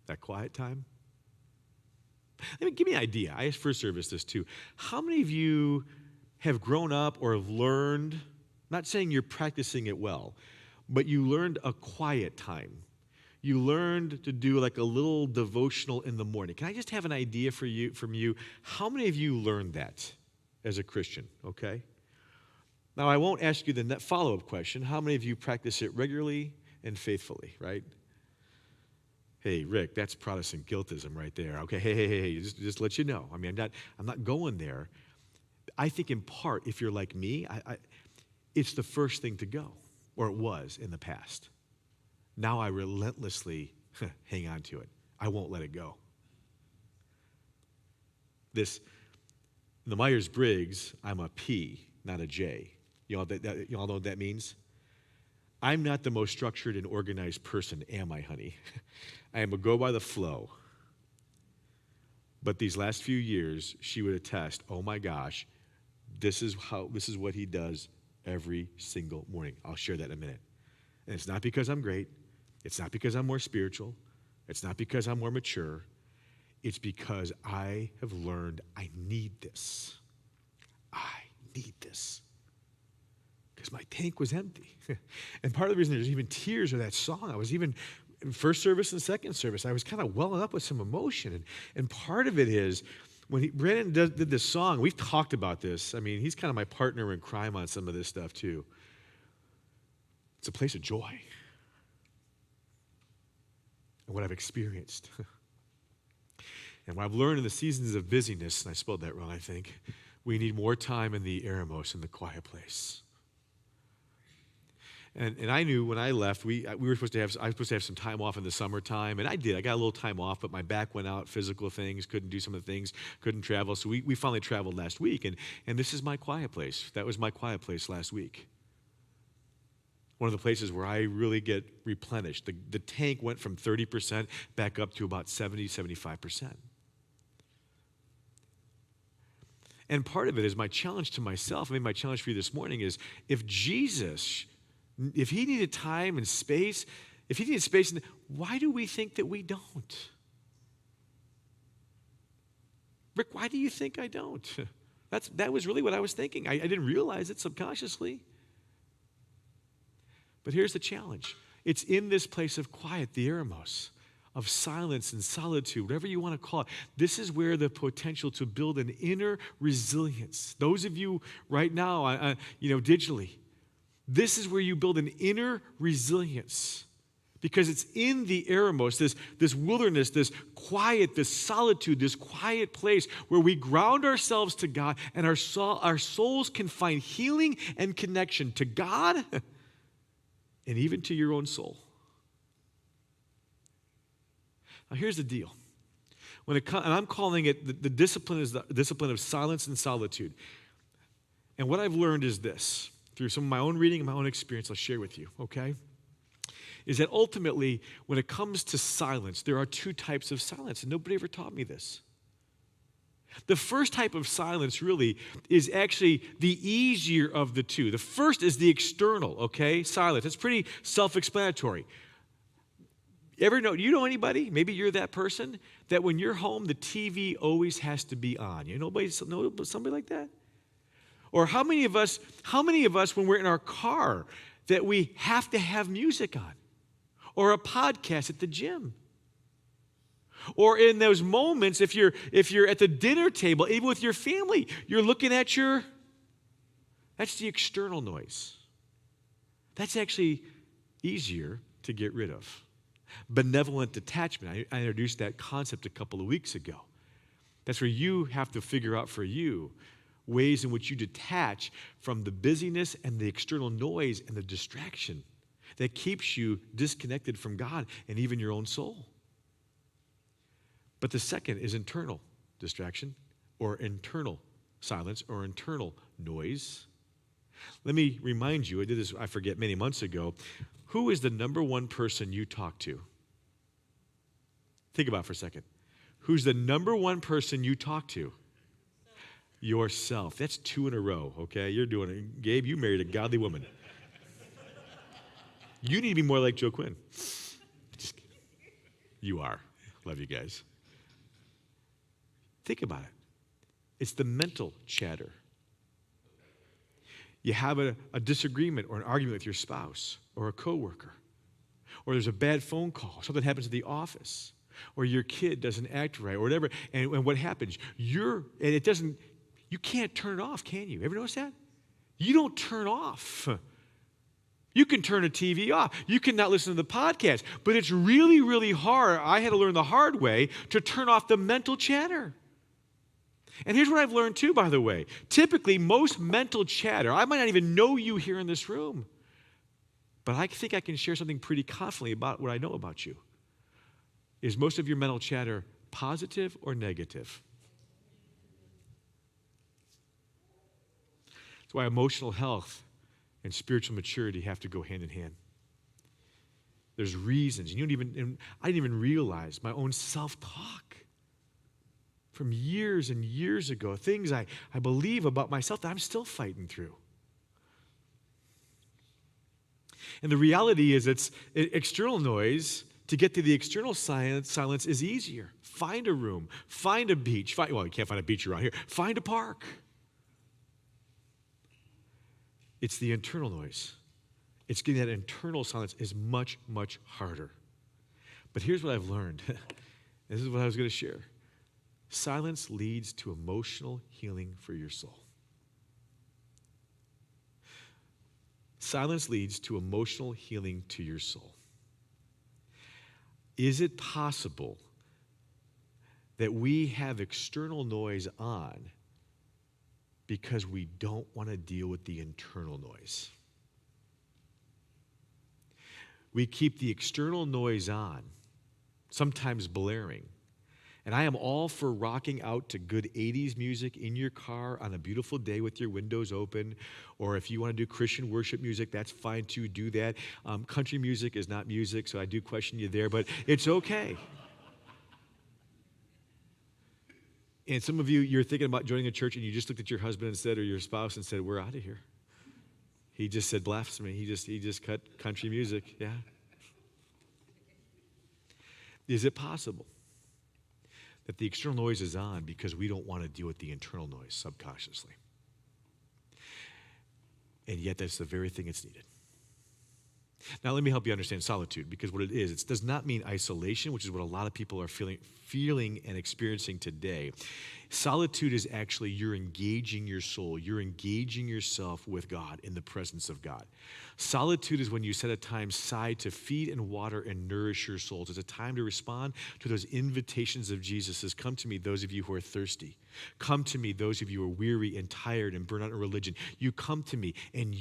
That quiet time. Give me an idea. I asked first service this too. How many of you have grown up or have learned, not saying you're practicing it well, but you learned a quiet time? You learned to do like a little devotional in the morning. Can I just have an idea from you? How many of you learned that as a Christian, okay? Now, I won't ask you the follow-up question. How many of you practice it regularly and faithfully, right? Hey, Rick, that's Protestant guiltism right there. Okay, hey, just let you know. I mean, I'm not going there. I think in part, if you're like me, it's the first thing to go, or it was in the past. Now I relentlessly hang on to it. I won't let it go. The Myers-Briggs, I'm a P, not a J. You all know what that means? I'm not the most structured and organized person, am I, honey? I am a go by the flow. But these last few years, she would attest, oh my gosh, this is what he does every single morning. I'll share that in a minute. And it's not because I'm great. It's not because I'm more spiritual. It's not because I'm more mature. It's because I have learned I need this. I need this. Because my tank was empty. And part of the reason there's even tears of that song, I was even in first service and second service, I was kind of welling up with some emotion. And part of it is, when Brandon did this song, we've talked about this. I mean, he's kind of my partner in crime on some of this stuff too. It's a place of joy. And what I've experienced. And what I've learned in the seasons of busyness, and I spelled that wrong, I think, we need more time in the eremos, in the quiet place. And I knew when I left, I was supposed to have some time off in the summertime, and I did. I got a little time off, but my back went out, physical things, couldn't do some of the things, couldn't travel. So we finally traveled last week, and this is my quiet place. That was my quiet place last week. One of the places where I really get replenished. The tank went from 30% back up to about 70, 75%. And part of it is my challenge to myself, maybe my challenge for you this morning is, if Jesus, if he needed time and space, if he needed space, why do we think that we don't? Rick, why do you think I don't? That was really what I was thinking. I didn't realize it subconsciously. But here's the challenge. It's in this place of quiet, the eremos, of silence and solitude, whatever you want to call it. This is where the potential to build an inner resilience. Those of you right now, digitally, this is where you build an inner resilience, because it's in the eremos, this wilderness, this quiet, this solitude, this quiet place where we ground ourselves to God, and our souls can find healing and connection to God and even to your own soul. Now here's the deal. And I'm calling it the discipline is the discipline of silence and solitude. And what I've learned is this, through some of my own reading and my own experience, I'll share with you, okay? Is that ultimately, when it comes to silence, there are two types of silence, and nobody ever taught me this. The first type of silence really is actually the easier of the two. The first is the external, okay, silence. It's pretty self-explanatory. You know anybody, maybe you're that person, that when you're home, the TV always has to be on? You know somebody like that? Or how many of us, when we're in our car, that we have to have music on? Or a podcast at the gym? Or in those moments, if you're at the dinner table, even with your family, you're looking at that's the external noise. That's actually easier to get rid of. Benevolent detachment. I introduced that concept a couple of weeks ago. That's where you have to figure out for you ways in which you detach from the busyness and the external noise and the distraction that keeps you disconnected from God and even your own soul. But the second is internal distraction, or internal silence, or internal noise. Let me remind you, I did this, I forget, many months ago. Who is the number one person you talk to? Think about it for a second. Who's the number one person you talk to? Yourself. That's 2 in a row, okay? You're doing it. Gabe, you married a godly woman. You need to be more like Joe Quinn. You are. Love you guys. Think about it. It's the mental chatter. You have a disagreement or an argument with your spouse or a coworker, or there's a bad phone call, something happens at the office, or your kid doesn't act right, or whatever, and what happens? You can't turn it off, can you? Ever notice that? You don't turn off. You can turn a TV off. You cannot listen to the podcast, but it's really, really hard. I had to learn the hard way to turn off the mental chatter. And here's what I've learned too, by the way. Typically, most mental chatter, I might not even know you here in this room, but I think I can share something pretty confidently about what I know about you. Is most of your mental chatter positive or negative? That's why emotional health and spiritual maturity have to go hand in hand. There's reasons. I didn't even realize my own self-talk from years and years ago, things I believe about myself that I'm still fighting through. And the reality is, it's external noise To get to the external silence is easier. Find a room, find a beach. Well, you can't find a beach around here. Find a park. It's the internal noise. It's getting that internal silence is much, much harder. But here's what I've learned. This is what I was going to share. Silence leads to emotional healing for your soul. Silence leads to emotional healing to your soul. Is it possible that we have external noise on because we don't want to deal with the internal noise? We keep the external noise on, sometimes blaring. And I am all for rocking out to good 80s music in your car on a beautiful day with your windows open. Or if you want to do Christian worship music, that's fine too. Do that. Country music is not music, so I do question you there, but it's okay. And some of you, you're thinking about joining a church and you just looked at your husband and said, or your spouse and said, we're out of here. He just said blasphemy. He just cut country music. Yeah. Is it possible that the external noise is on because we don't want to deal with the internal noise subconsciously? And yet that's the very thing that's needed. Now let me help you understand solitude, because what it is, it does not mean isolation, which is what a lot of people are feeling and experiencing today. Solitude is actually you're engaging your soul. You're engaging yourself with God in the presence of God. Solitude is when you set a time aside to feed and water and nourish your souls. It's a time to respond to those invitations of Jesus. Says, come to me, those of you who are thirsty. Come to me, those of you who are weary and tired and burnt out in religion. You come to me, and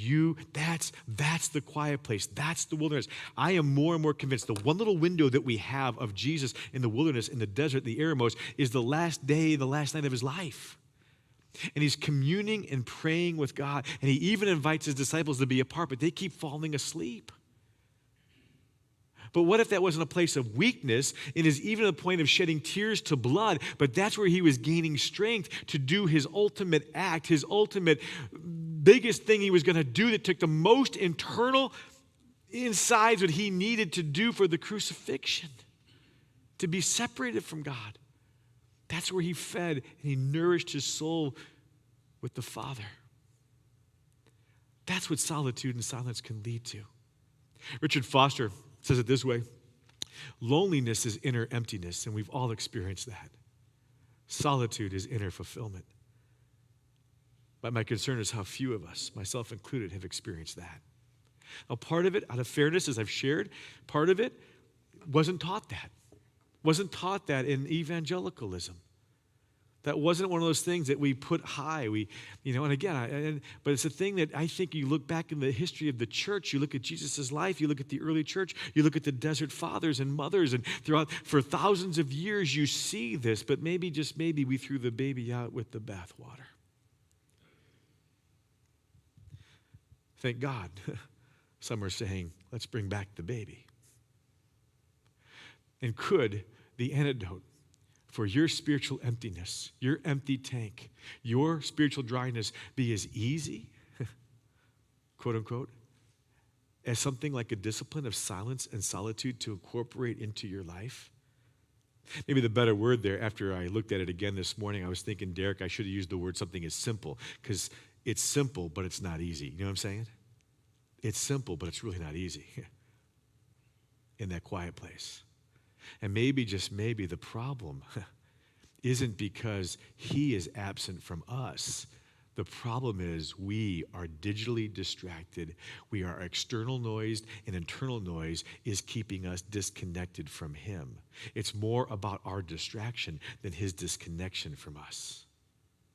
that's the quiet place. That's the wilderness. I am more and more convinced the one little window that we have of Jesus in the wilderness, in the desert, the Eremos, is the last day, the last night of his life. And he's communing and praying with God. And he even invites his disciples to be a part, but they keep falling asleep. But what if that wasn't a place of weakness and is even a point of shedding tears to blood, but that's where he was gaining strength to do his ultimate act, his ultimate biggest thing he was going to do that took the most internal insides what he needed to do for the crucifixion, to be separated from God. That's where he fed and he nourished his soul with the Father. That's what solitude and silence can lead to. Richard Foster says it this way: loneliness is inner emptiness, and we've all experienced that. Solitude is inner fulfillment. But my concern is how few of us, myself included, have experienced that. Now, part of it, out of fairness, as I've shared, part of it wasn't taught that. Wasn't taught that in evangelicalism. That wasn't one of those things that we put high. And again, but it's a thing that I think you look back in the history of the church, you look at Jesus' life, you look at the early church, you look at the desert fathers and mothers, and throughout, for thousands of years, you see this, but maybe, just maybe, we threw the baby out with the bathwater. Thank God. Some are saying, let's bring back the baby. And could the antidote for your spiritual emptiness, your empty tank, your spiritual dryness be as easy, quote unquote, as something like a discipline of silence and solitude to incorporate into your life? Maybe the better word there, after I looked at it again this morning, I was thinking, Derek, I should have used the word something as simple, because it's simple, but it's not easy. You know what I'm saying? It's simple, but it's really not easy in that quiet place. And maybe, just maybe, the problem isn't because he is absent from us. The problem is we are digitally distracted. We are external noise, and internal noise is keeping us disconnected from him. It's more about our distraction than his disconnection from us.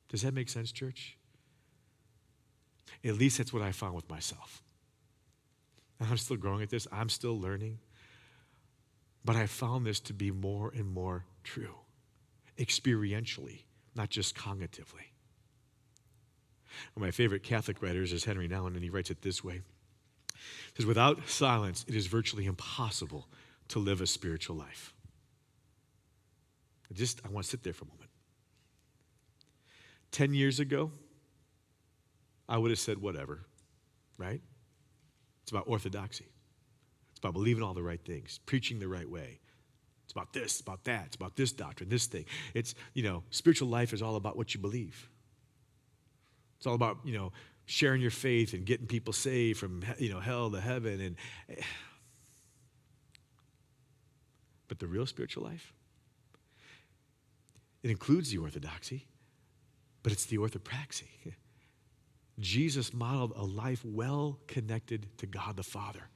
Does that make sense, church? At least that's what I found with myself. And I'm still growing at this. I'm still learning. But I found this to be more and more true, experientially, not just cognitively. One of my favorite Catholic writers is Henry Nouwen, and he writes it this way. He says, without silence, it is virtually impossible to live a spiritual life. I want to sit there for a moment. 10 years ago, I would have said whatever, right? It's about orthodoxy. It's about believing all the right things, preaching the right way. It's about this, it's about that, it's about this doctrine, this thing. It's, spiritual life is all about what you believe. It's all about, sharing your faith and getting people saved from, hell to heaven. But the real spiritual life, it includes the orthodoxy, but it's the orthopraxy. Jesus modeled a life well connected to God the Father.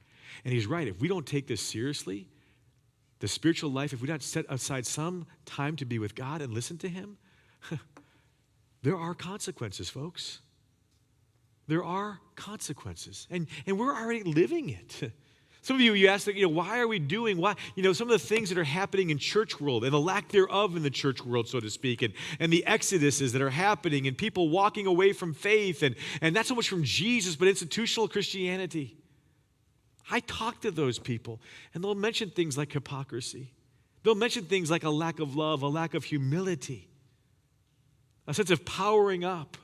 And he's right. If we don't take this seriously, the spiritual life, if we don't set aside some time to be with God and listen to him, there are consequences, folks. There are consequences. And we're already living it. Some of you ask, why are we doing, some of the things that are happening in church world and the lack thereof in the church world, so to speak, and the exoduses that are happening and people walking away from faith and not so much from Jesus, but institutional Christianity. I talk to those people, and they'll mention things like hypocrisy. They'll mention things like a lack of love, a lack of humility, a sense of powering up.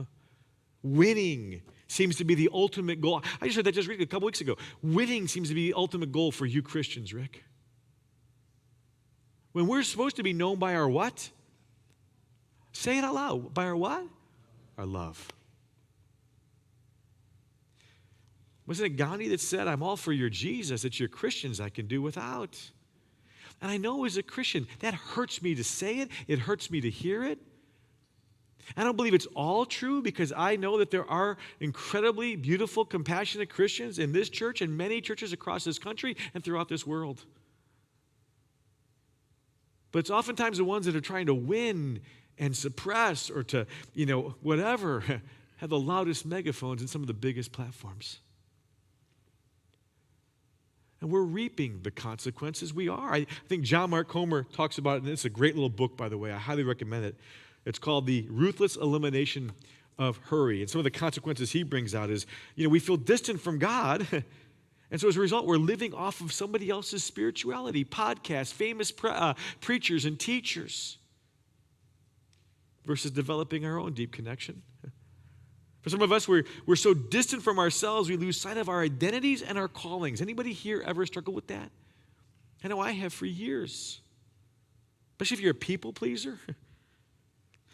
Winning seems to be the ultimate goal. I just heard that just a couple weeks ago. Winning seems to be the ultimate goal for you Christians, Rick. When we're supposed to be known by our what? Say it out loud. By our what? Our love. Wasn't it Gandhi that said, I'm all for your Jesus, it's your Christians I can do without? And I know as a Christian, that hurts me to say it. It hurts me to hear it. I don't believe it's all true because I know that there are incredibly beautiful, compassionate Christians in this church and many churches across this country and throughout this world. But it's oftentimes the ones that are trying to win and suppress or to, whatever, have the loudest megaphones and some of the biggest platforms. And we're reaping the consequences. We are. I think John Mark Comer talks about it, and it's a great little book, by the way. I highly recommend it. It's called The Ruthless Elimination of Hurry. And some of the consequences he brings out is, we feel distant from God. And so as a result, we're living off of somebody else's spirituality, podcasts, famous preachers and teachers, versus developing our own deep connection. For some of us, we're so distant from ourselves, we lose sight of our identities and our callings. Anybody here ever struggle with that? I know I have for years, especially if you're a people pleaser.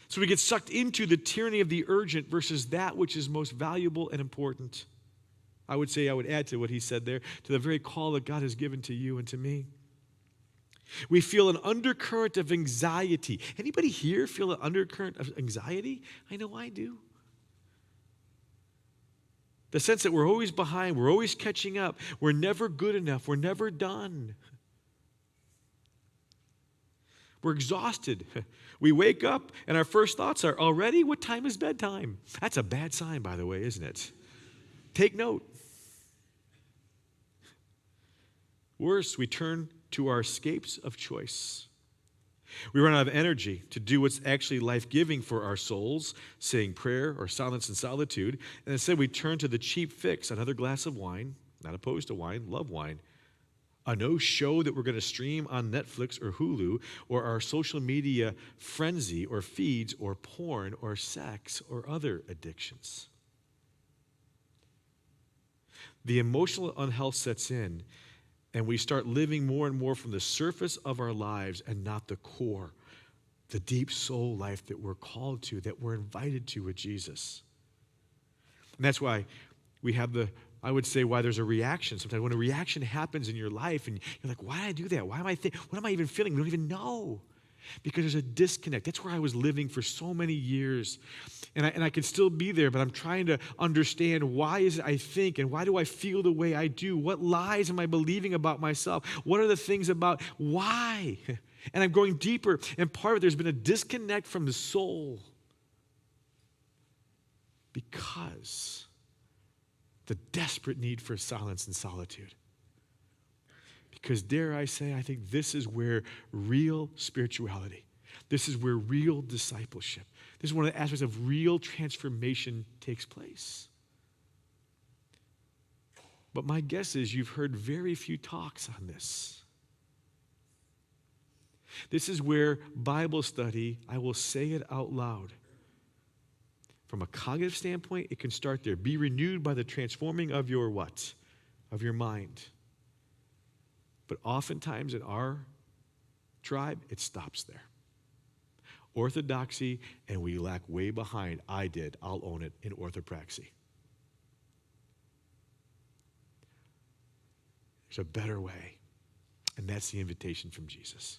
So we get sucked into the tyranny of the urgent versus that which is most valuable and important. I would add to what he said there, to the very call that God has given to you and to me. We feel an undercurrent of anxiety. Anybody here feel an undercurrent of anxiety? I know I do. The sense that we're always behind, we're always catching up, we're never good enough, we're never done. We're exhausted. We wake up and our first thoughts are, already? What time is bedtime? That's a bad sign, by the way, isn't it? Take note. Worse, we turn to our escapes of choice. We run out of energy to do what's actually life-giving for our souls, saying prayer or silence and solitude, and instead we turn to the cheap fix, another glass of wine, not opposed to wine, love wine, a no show that we're going to stream on Netflix or Hulu, or our social media frenzy or feeds or porn or sex or other addictions. The emotional unhealth sets in, and we start living more and more from the surface of our lives and not the core, the deep soul life that we're called to, that we're invited to with Jesus. And that's why we have why there's a reaction. Sometimes when a reaction happens in your life and you're like, why did I do that? What am I even feeling? We don't even know. Because there's a disconnect. That's where I was living for so many years. And I can still be there, but I'm trying to understand why is it I think and why do I feel the way I do? What lies am I believing about myself? What are the things about why? And I'm going deeper. And part of it, there's been a disconnect from the soul. Because the desperate need for silence and solitude. Because dare I say, I think this is where real spirituality, this is where real discipleship, this is one of the aspects of real transformation takes place. But my guess is you've heard very few talks on this. This is where Bible study, I will say it out loud. From a cognitive standpoint, it can start there. Be renewed by the transforming of your what? Of your mind. But oftentimes in our tribe, it stops there. Orthodoxy, and we lack way behind. I'll own it, in orthopraxy. There's a better way, and that's the invitation from Jesus.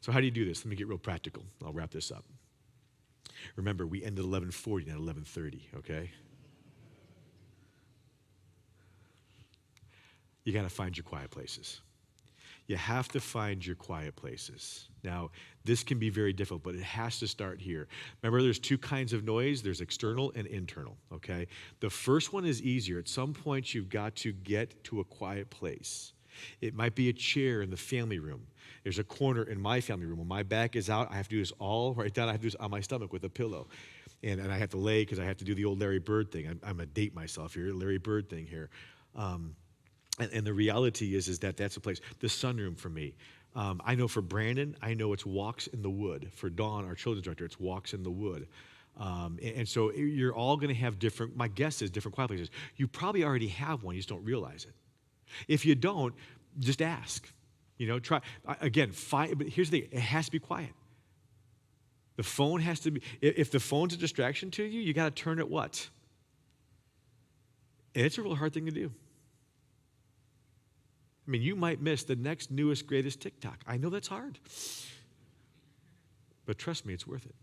So how do you do this? Let me get real practical. I'll wrap this up. Remember, we ended 11:40, not 11:30, okay? You got to find your quiet places. You have to find your quiet places. Now, this can be very difficult, but it has to start here. Remember, there's two kinds of noise. There's external and internal, okay? The first one is easier. At some point, you've got to get to a quiet place. It might be a chair in the family room. There's a corner in my family room. When my back is out, I have to do this all right down. I have to do this on my stomach with a pillow. And I have to lay because I have to do the old Larry Bird thing. I'm going to date myself here, Larry Bird thing here. And the reality is that that's a place. The sunroom for me. I know for Brandon, I know it's Walks in the Wood. For Dawn, our children's director, it's Walks in the Wood. And so you're all going to have different, my guess is different quiet places. You probably already have one, you just don't realize it. If you don't, just ask. Try. Again, but here's the thing, it has to be quiet. The phone has to be, if the phone's a distraction to you, you got to turn it what? And it's a real hard thing to do. I mean, you might miss the next newest, greatest TikTok. I know that's hard. But trust me, it's worth it.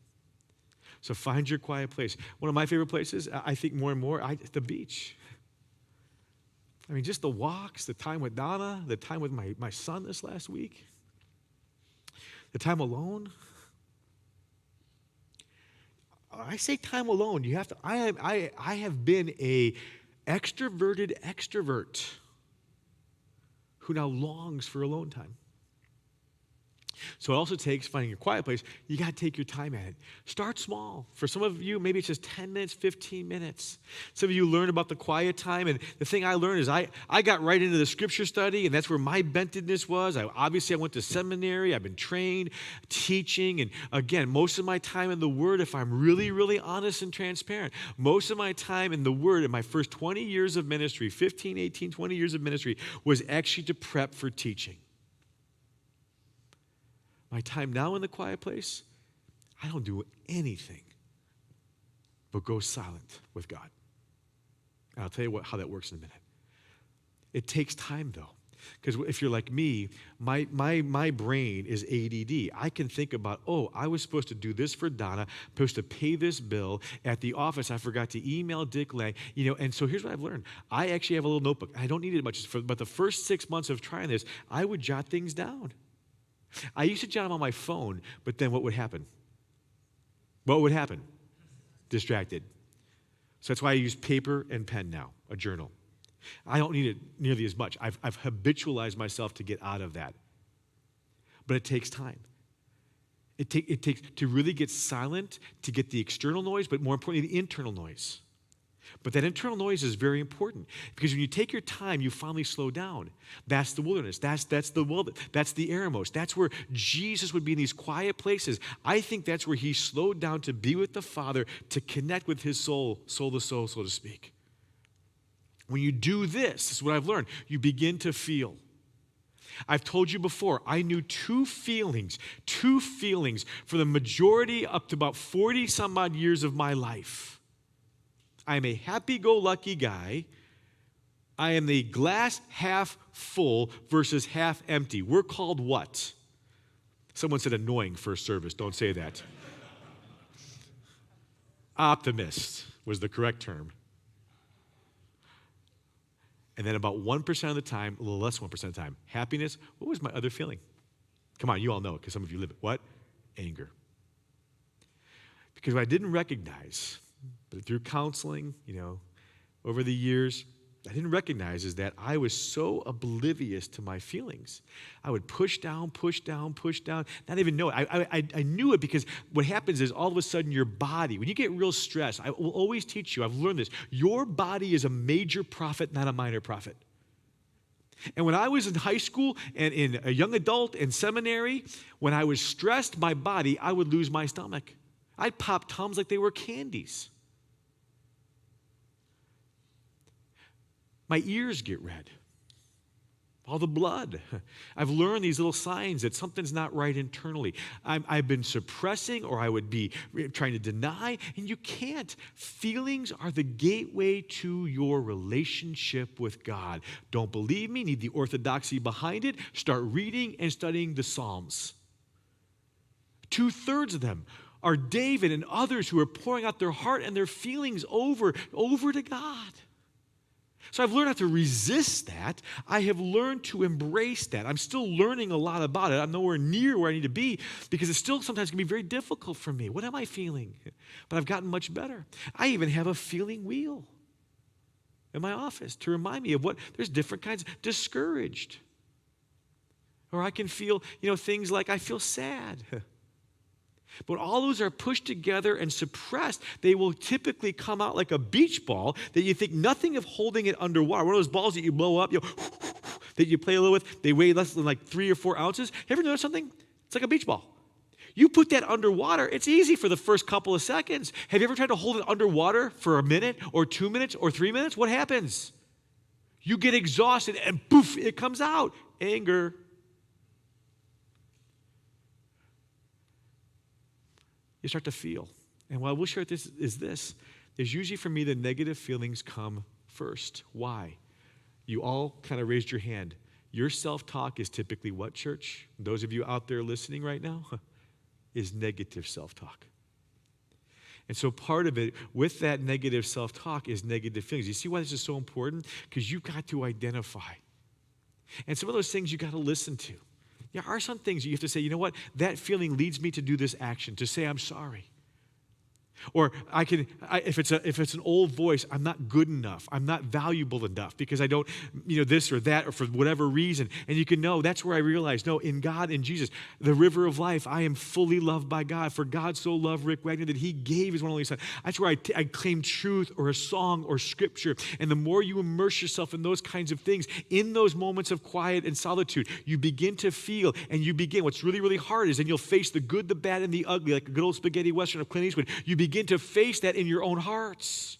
So find your quiet place. One of my favorite places, I think more and more, the beach. I mean, just the walks, the time with Donna, the time with my son this last week, the time alone. I say time alone. You have to. I have been a extroverted extrovert who now longs for alone time. So it also takes finding a quiet place. You got to take your time at it. Start small. For some of you, maybe it's just 10 minutes, 15 minutes. Some of you learn about the quiet time, and the thing I learned is I got right into the scripture study, and that's where my bentedness was. Obviously, I went to seminary. I've been trained, teaching, and again, most of my time in the Word, if I'm really, really honest and transparent, most of my time in the Word in my first 20 years of ministry, 15, 18, 20 years of ministry, was actually to prep for teaching. My time now in the quiet place, I don't do anything but go silent with God. And I'll tell you how that works in a minute. It takes time, though, because if you're like me, my brain is ADD. I can think about, I was supposed to do this for Donna, supposed to pay this bill. At the office, I forgot to email Dick Lang. And so here's what I've learned. I actually have a little notebook. I don't need it much, but the first 6 months of trying this, I would jot things down. I used to jot them on my phone, but then what would happen? What would happen? Distracted. So that's why I use paper and pen now, a journal. I don't need it nearly as much. I've habitualized myself to get out of that. But it takes time. It takes to really get silent, to get the external noise, but more importantly, the internal noise. But that internal noise is very important because when you take your time, you finally slow down. That's the wilderness. That's the wilderness. That's the Eremos. That's where Jesus would be in these quiet places. I think that's where he slowed down to be with the Father, to connect with his soul to soul, so to speak. When you do this is what I've learned. You begin to feel. I've told you before, I knew two feelings for the majority up to about 40 some odd years of my life. I am a happy-go-lucky guy. I am the glass half full versus half empty. We're called what? Someone said annoying first service. Don't say that. Optimist was the correct term. And then about 1% of the time, a little less than 1% of the time, happiness. What was my other feeling? Come on, you all know it because some of you live it. What? Anger. Because what I didn't recognize, but through counseling, over the years, I didn't recognize is that I was so oblivious to my feelings. I would push down, not even know it. I knew it because what happens is all of a sudden your body, when you get real stressed, I will always teach you, I've learned this, your body is a major prophet, not a minor prophet. And when I was in high school and in a young adult and seminary, when I was stressed, my body, I would lose my stomach. I'd pop Tums like they were candies. My ears get red. all the blood. I've learned these little signs that something's not right internally. I've been suppressing, or I would be trying to deny, and you can't. Feelings are the gateway to your relationship with God. Don't believe me? Need the orthodoxy behind it? Start reading and studying the Psalms. 2/3 of them are David and others who are pouring out their heart and their feelings over to God. So I've learned how to resist that. I have learned to embrace that. I'm still learning a lot about it. I'm nowhere near where I need to be because it still sometimes can be very difficult for me. What am I feeling? But I've gotten much better. I even have a feeling wheel in my office to remind me of what, there's different kinds, discouraged. Or I can feel, things like I feel sad. But all those are pushed together and suppressed. They will typically come out like a beach ball that you think nothing of holding it underwater. One of those balls that you blow up, that you play a little with, they weigh less than like 3 or 4 ounces. Ever notice something? It's like a beach ball. You put that underwater, it's easy for the first couple of seconds. Have you ever tried to hold it underwater for a minute or 2 minutes or 3 minutes? What happens? You get exhausted and poof, it comes out. Anger. You start to feel. And what I will share with this is usually for me the negative feelings come first. Why? You all kind of raised your hand. Your self-talk is typically what, church? Those of you out there listening right now, is negative self-talk. And so part of it with that negative self-talk is negative feelings. You see why this is so important? Because you've got to identify. And some of those things you got to listen to. There are some things you have to say, you know what? That feeling leads me to do this action, to say I'm sorry. Or if it's an old voice, I'm not good enough. I'm not valuable enough because I don't, this or that or for whatever reason. And you can know, that's where I realize, no, in God, in Jesus, the river of life, I am fully loved by God. For God so loved Rick Wagner that he gave his one only son. That's where I claim truth or a song or scripture. And the more you immerse yourself in those kinds of things, in those moments of quiet and solitude, you begin to feel and what's really, really hard is then you'll face the good, the bad, and the ugly, like a good old spaghetti western of Clint Eastwood. You begin to face that in your own hearts.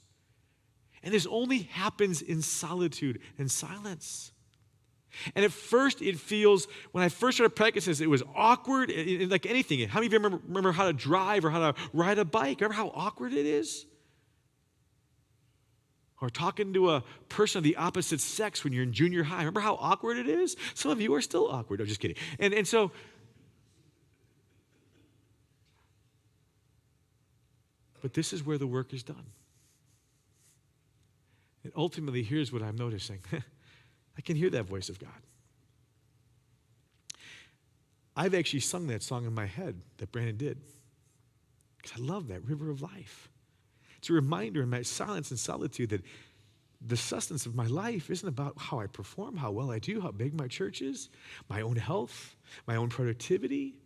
And this only happens in solitude and silence. And at first it feels, when I first started practicing this, it was awkward, like anything. How many of you remember how to drive or how to ride a bike? Remember how awkward it is? Or talking to a person of the opposite sex when you're in junior high. Remember how awkward it is? Some of you are still awkward. I'm just kidding. And so, but this is where the work is done. And ultimately, here's what I'm noticing. I can hear that voice of God. I've actually sung that song in my head that Brandon did. Because I love that river of life. It's a reminder in my silence and solitude that the sustenance of my life isn't about how I perform, how well I do, how big my church is, my own health, my own productivity.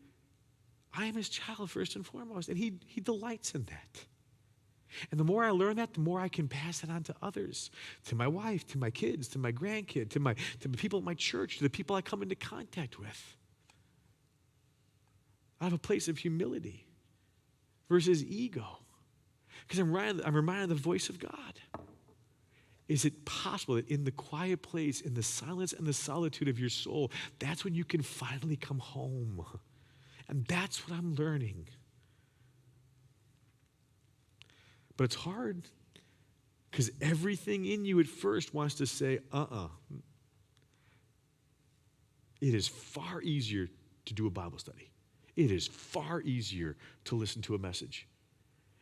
I am his child first and foremost, and he delights in that. And the more I learn that, the more I can pass it on to others, to my wife, to my kids, to my grandkid, to the people at my church, to the people I come into contact with. I have a place of humility versus ego. Because I'm reminded of the voice of God. Is it possible that in the quiet place, in the silence and the solitude of your soul, that's when you can finally come home? And that's what I'm learning. But it's hard because everything in you at first wants to say, It is far easier to do a Bible study. It is far easier to listen to a message.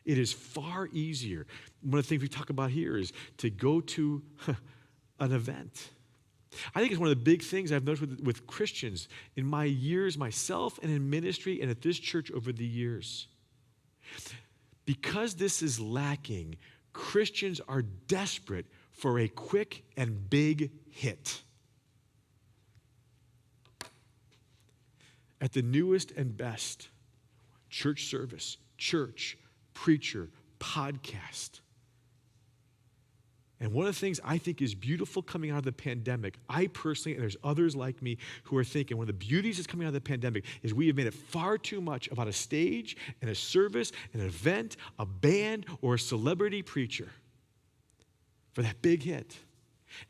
It is far easier. One of the things we talk about here is to go to an event. I think it's one of the big things I've noticed with Christians in my years myself and in ministry and at this church over the years. Because this is lacking, Christians are desperate for a quick and big hit. At the newest and best, church service, church, preacher, podcast. And one of the things I think is beautiful coming out of the pandemic, I personally, and there's others like me who are thinking, one of the beauties that's coming out of the pandemic is we have made it far too much about a stage and a service, an event, a band, or a celebrity preacher for that big hit.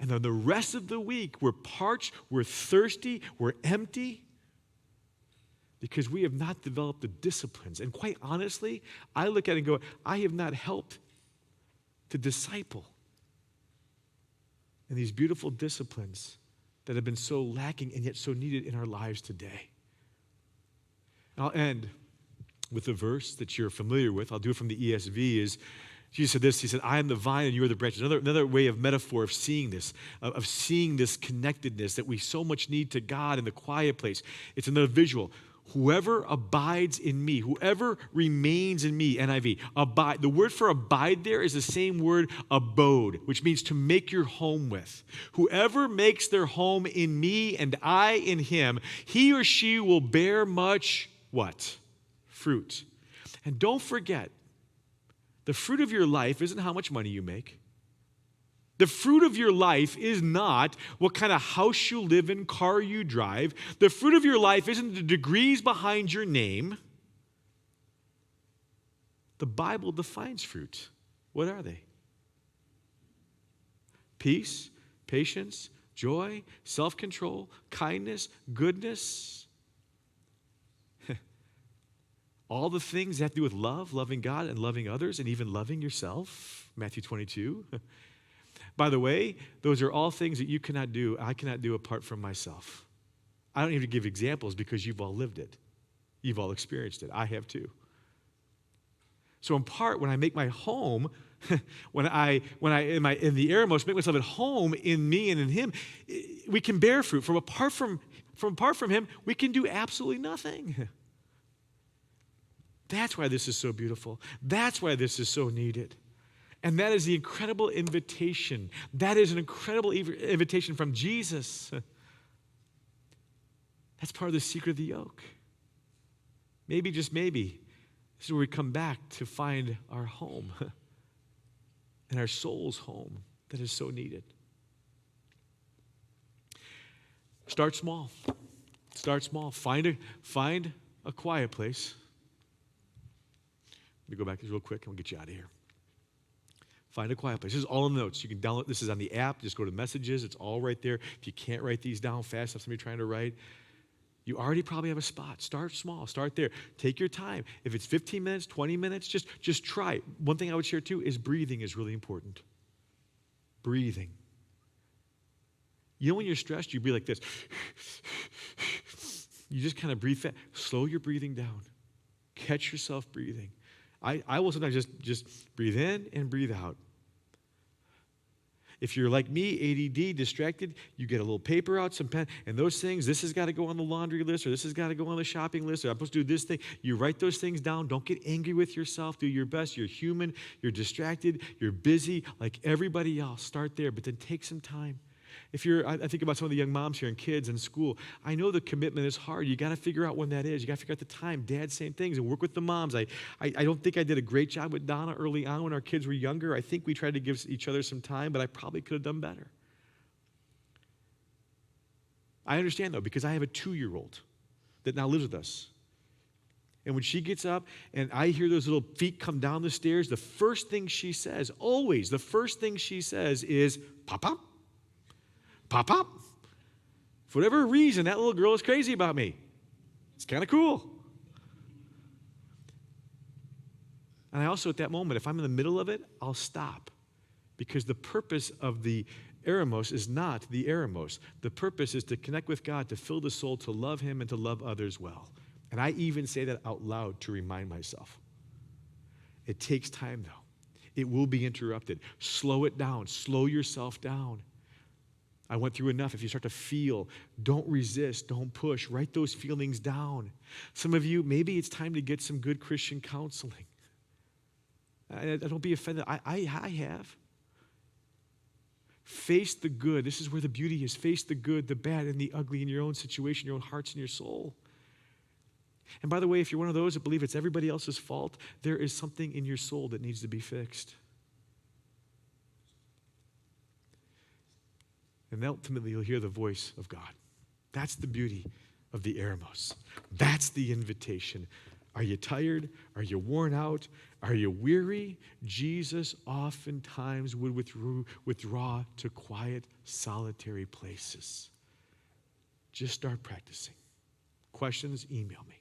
And then the rest of the week, we're parched, we're thirsty, we're empty because we have not developed the disciplines. And quite honestly, I look at it and go, I have not helped to disciple in these beautiful disciplines that have been so lacking and yet so needed in our lives today. And I'll end with a verse that you're familiar with. I'll do it from the ESV. Is Jesus said this, he said, I am the vine and you are the branches. Another way of metaphor of seeing this, of seeing this connectedness that we so much need to God in the quiet place. It's another visual. Whoever abides in me, whoever remains in me, NIV, abide. The word for abide there is the same word abode, which means to make your home with. Whoever makes their home in me and I in him, he or she will bear much, what? Fruit. And don't forget, the fruit of your life isn't how much money you make. The fruit of your life is not what kind of house you live in, car you drive. The fruit of your life isn't the degrees behind your name. The Bible defines fruit. What are they? Peace, patience, joy, self-control, kindness, goodness. All the things that have to do with love, loving God and loving others, and even loving yourself. Matthew 22. By the way, those are all things that you cannot do, I cannot do apart from myself. I don't need to give examples because you've all lived it. You've all experienced it. I have too. So in part, when I make my home, when I in the Eremos make myself at home in me and in him, we can bear fruit. From apart from him, we can do absolutely nothing. That's why this is so beautiful. That's why this is so needed. And that is the incredible invitation. That is an incredible invitation from Jesus. That's part of the secret of the yoke. Maybe, just maybe, this is where we come back to find our home and our soul's home that is so needed. Start small. Start small. Find a quiet place. Let me go back to this real quick and we'll get you out of here. Find a quiet place. This is all in the notes. You can download. This is on the app. Just go to messages. It's all right there. If you can't write these down fast enough, somebody trying to write, you already probably have a spot. Start small. Start there. Take your time. If it's 15 minutes, 20 minutes, just try it. One thing I would share too is breathing is really important. Breathing. You know when you're stressed, you breathe like this. You just kind of breathe fast. Slow your breathing down. Catch yourself breathing. I will sometimes just breathe in and breathe out. If you're like me, ADD, distracted, you get a little paper out, some pen, and those things, this has got to go on the laundry list, or this has got to go on the shopping list, or I'm supposed to do this thing. You write those things down. Don't get angry with yourself. Do your best. You're human. You're distracted. You're busy like everybody else. Start there, but then take some time. I think about some of the young moms here and kids in school. I know the commitment is hard. You got to figure out when that is. You got to figure out the time. Dad's saying things and work with the moms. I don't think I did a great job with Donna early on when our kids were younger. I think we tried to give each other some time, but I probably could have done better. I understand, though, because I have a 2-year-old that now lives with us. And when she gets up and I hear those little feet come down the stairs, the first thing she says, always, the first thing she says is, "Pop, pop. Pop, pop." For whatever reason, that little girl is crazy about me. It's kind of cool. And I also, at that moment, if I'm in the middle of it, I'll stop. Because the purpose of the Eremos is not the Eremos. The purpose is to connect with God, to fill the soul, to love him, and to love others well. And I even say that out loud to remind myself. It takes time, though. It will be interrupted. Slow it down. Slow yourself down. I went through enough. If you start to feel, don't resist, don't push. Write those feelings down. Some of you, maybe it's time to get some good Christian counseling. Don't be offended. I have. Face the good. This is where the beauty is. Face the good, the bad, and the ugly in your own situation, your own hearts, and your soul. And by the way, if you're one of those that believe it's everybody else's fault, there is something in your soul that needs to be fixed. And ultimately, you'll hear the voice of God. That's the beauty of the Eremos. That's the invitation. Are you tired? Are you worn out? Are you weary? Jesus oftentimes would withdraw to quiet, solitary places. Just start practicing. Questions, email me.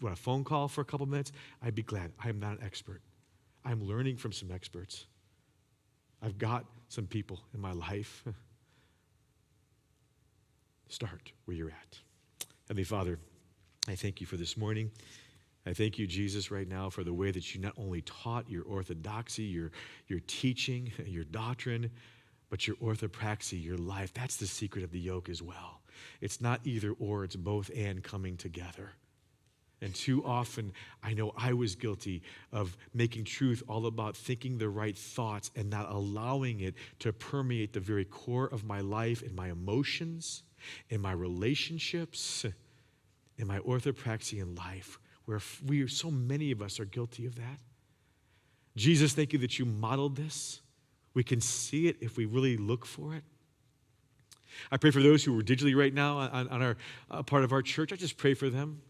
Want a phone call for a couple minutes? I'd be glad. I am not an expert. I'm learning from some experts. I've got some people in my life. Start where you're at. Heavenly Father, I thank you for this morning. I thank you, Jesus, right now for the way that you not only taught your orthodoxy, your teaching, your doctrine, but your orthopraxy, your life. That's the secret of the yoke as well. It's not either or, it's both and coming together. And too often, I know I was guilty of making truth all about thinking the right thoughts and not allowing it to permeate the very core of my life and my emotions, in my relationships, in my orthopraxy in life, where so many of us are guilty of that. Jesus, thank you that you modeled this. We can see it if we really look for it. I pray for those who are digitally right now on our part of our church. I just pray for them.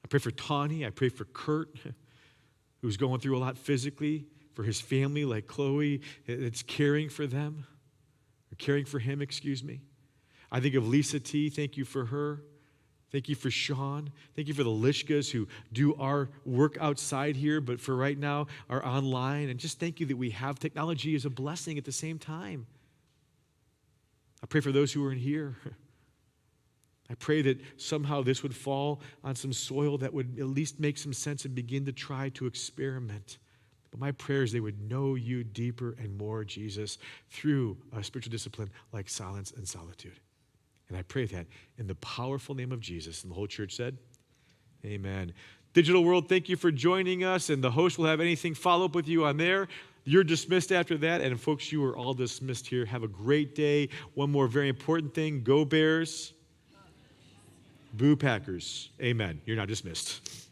I pray for Tawny. I pray for Kurt, who's going through a lot physically, for his family like Chloe that's caring for them, or caring for him, excuse me. I think of Lisa T. Thank you for her. Thank you for Sean. Thank you for the Lishkas who do our work outside here, but for right now are online. And just thank you that we have technology as a blessing at the same time. I pray for those who are in here. I pray that somehow this would fall on some soil that would at least make some sense and begin to try to experiment. But my prayer is they would know you deeper and more, Jesus, through a spiritual discipline like silence and solitude. And I pray that in the powerful name of Jesus. And the whole church said, amen. Digital world, thank you for joining us. And the host will have anything follow up with you on there. You're dismissed after that. And folks, you are all dismissed here. Have a great day. One more very important thing. Go Bears. Boo Packers. Amen. You're not dismissed.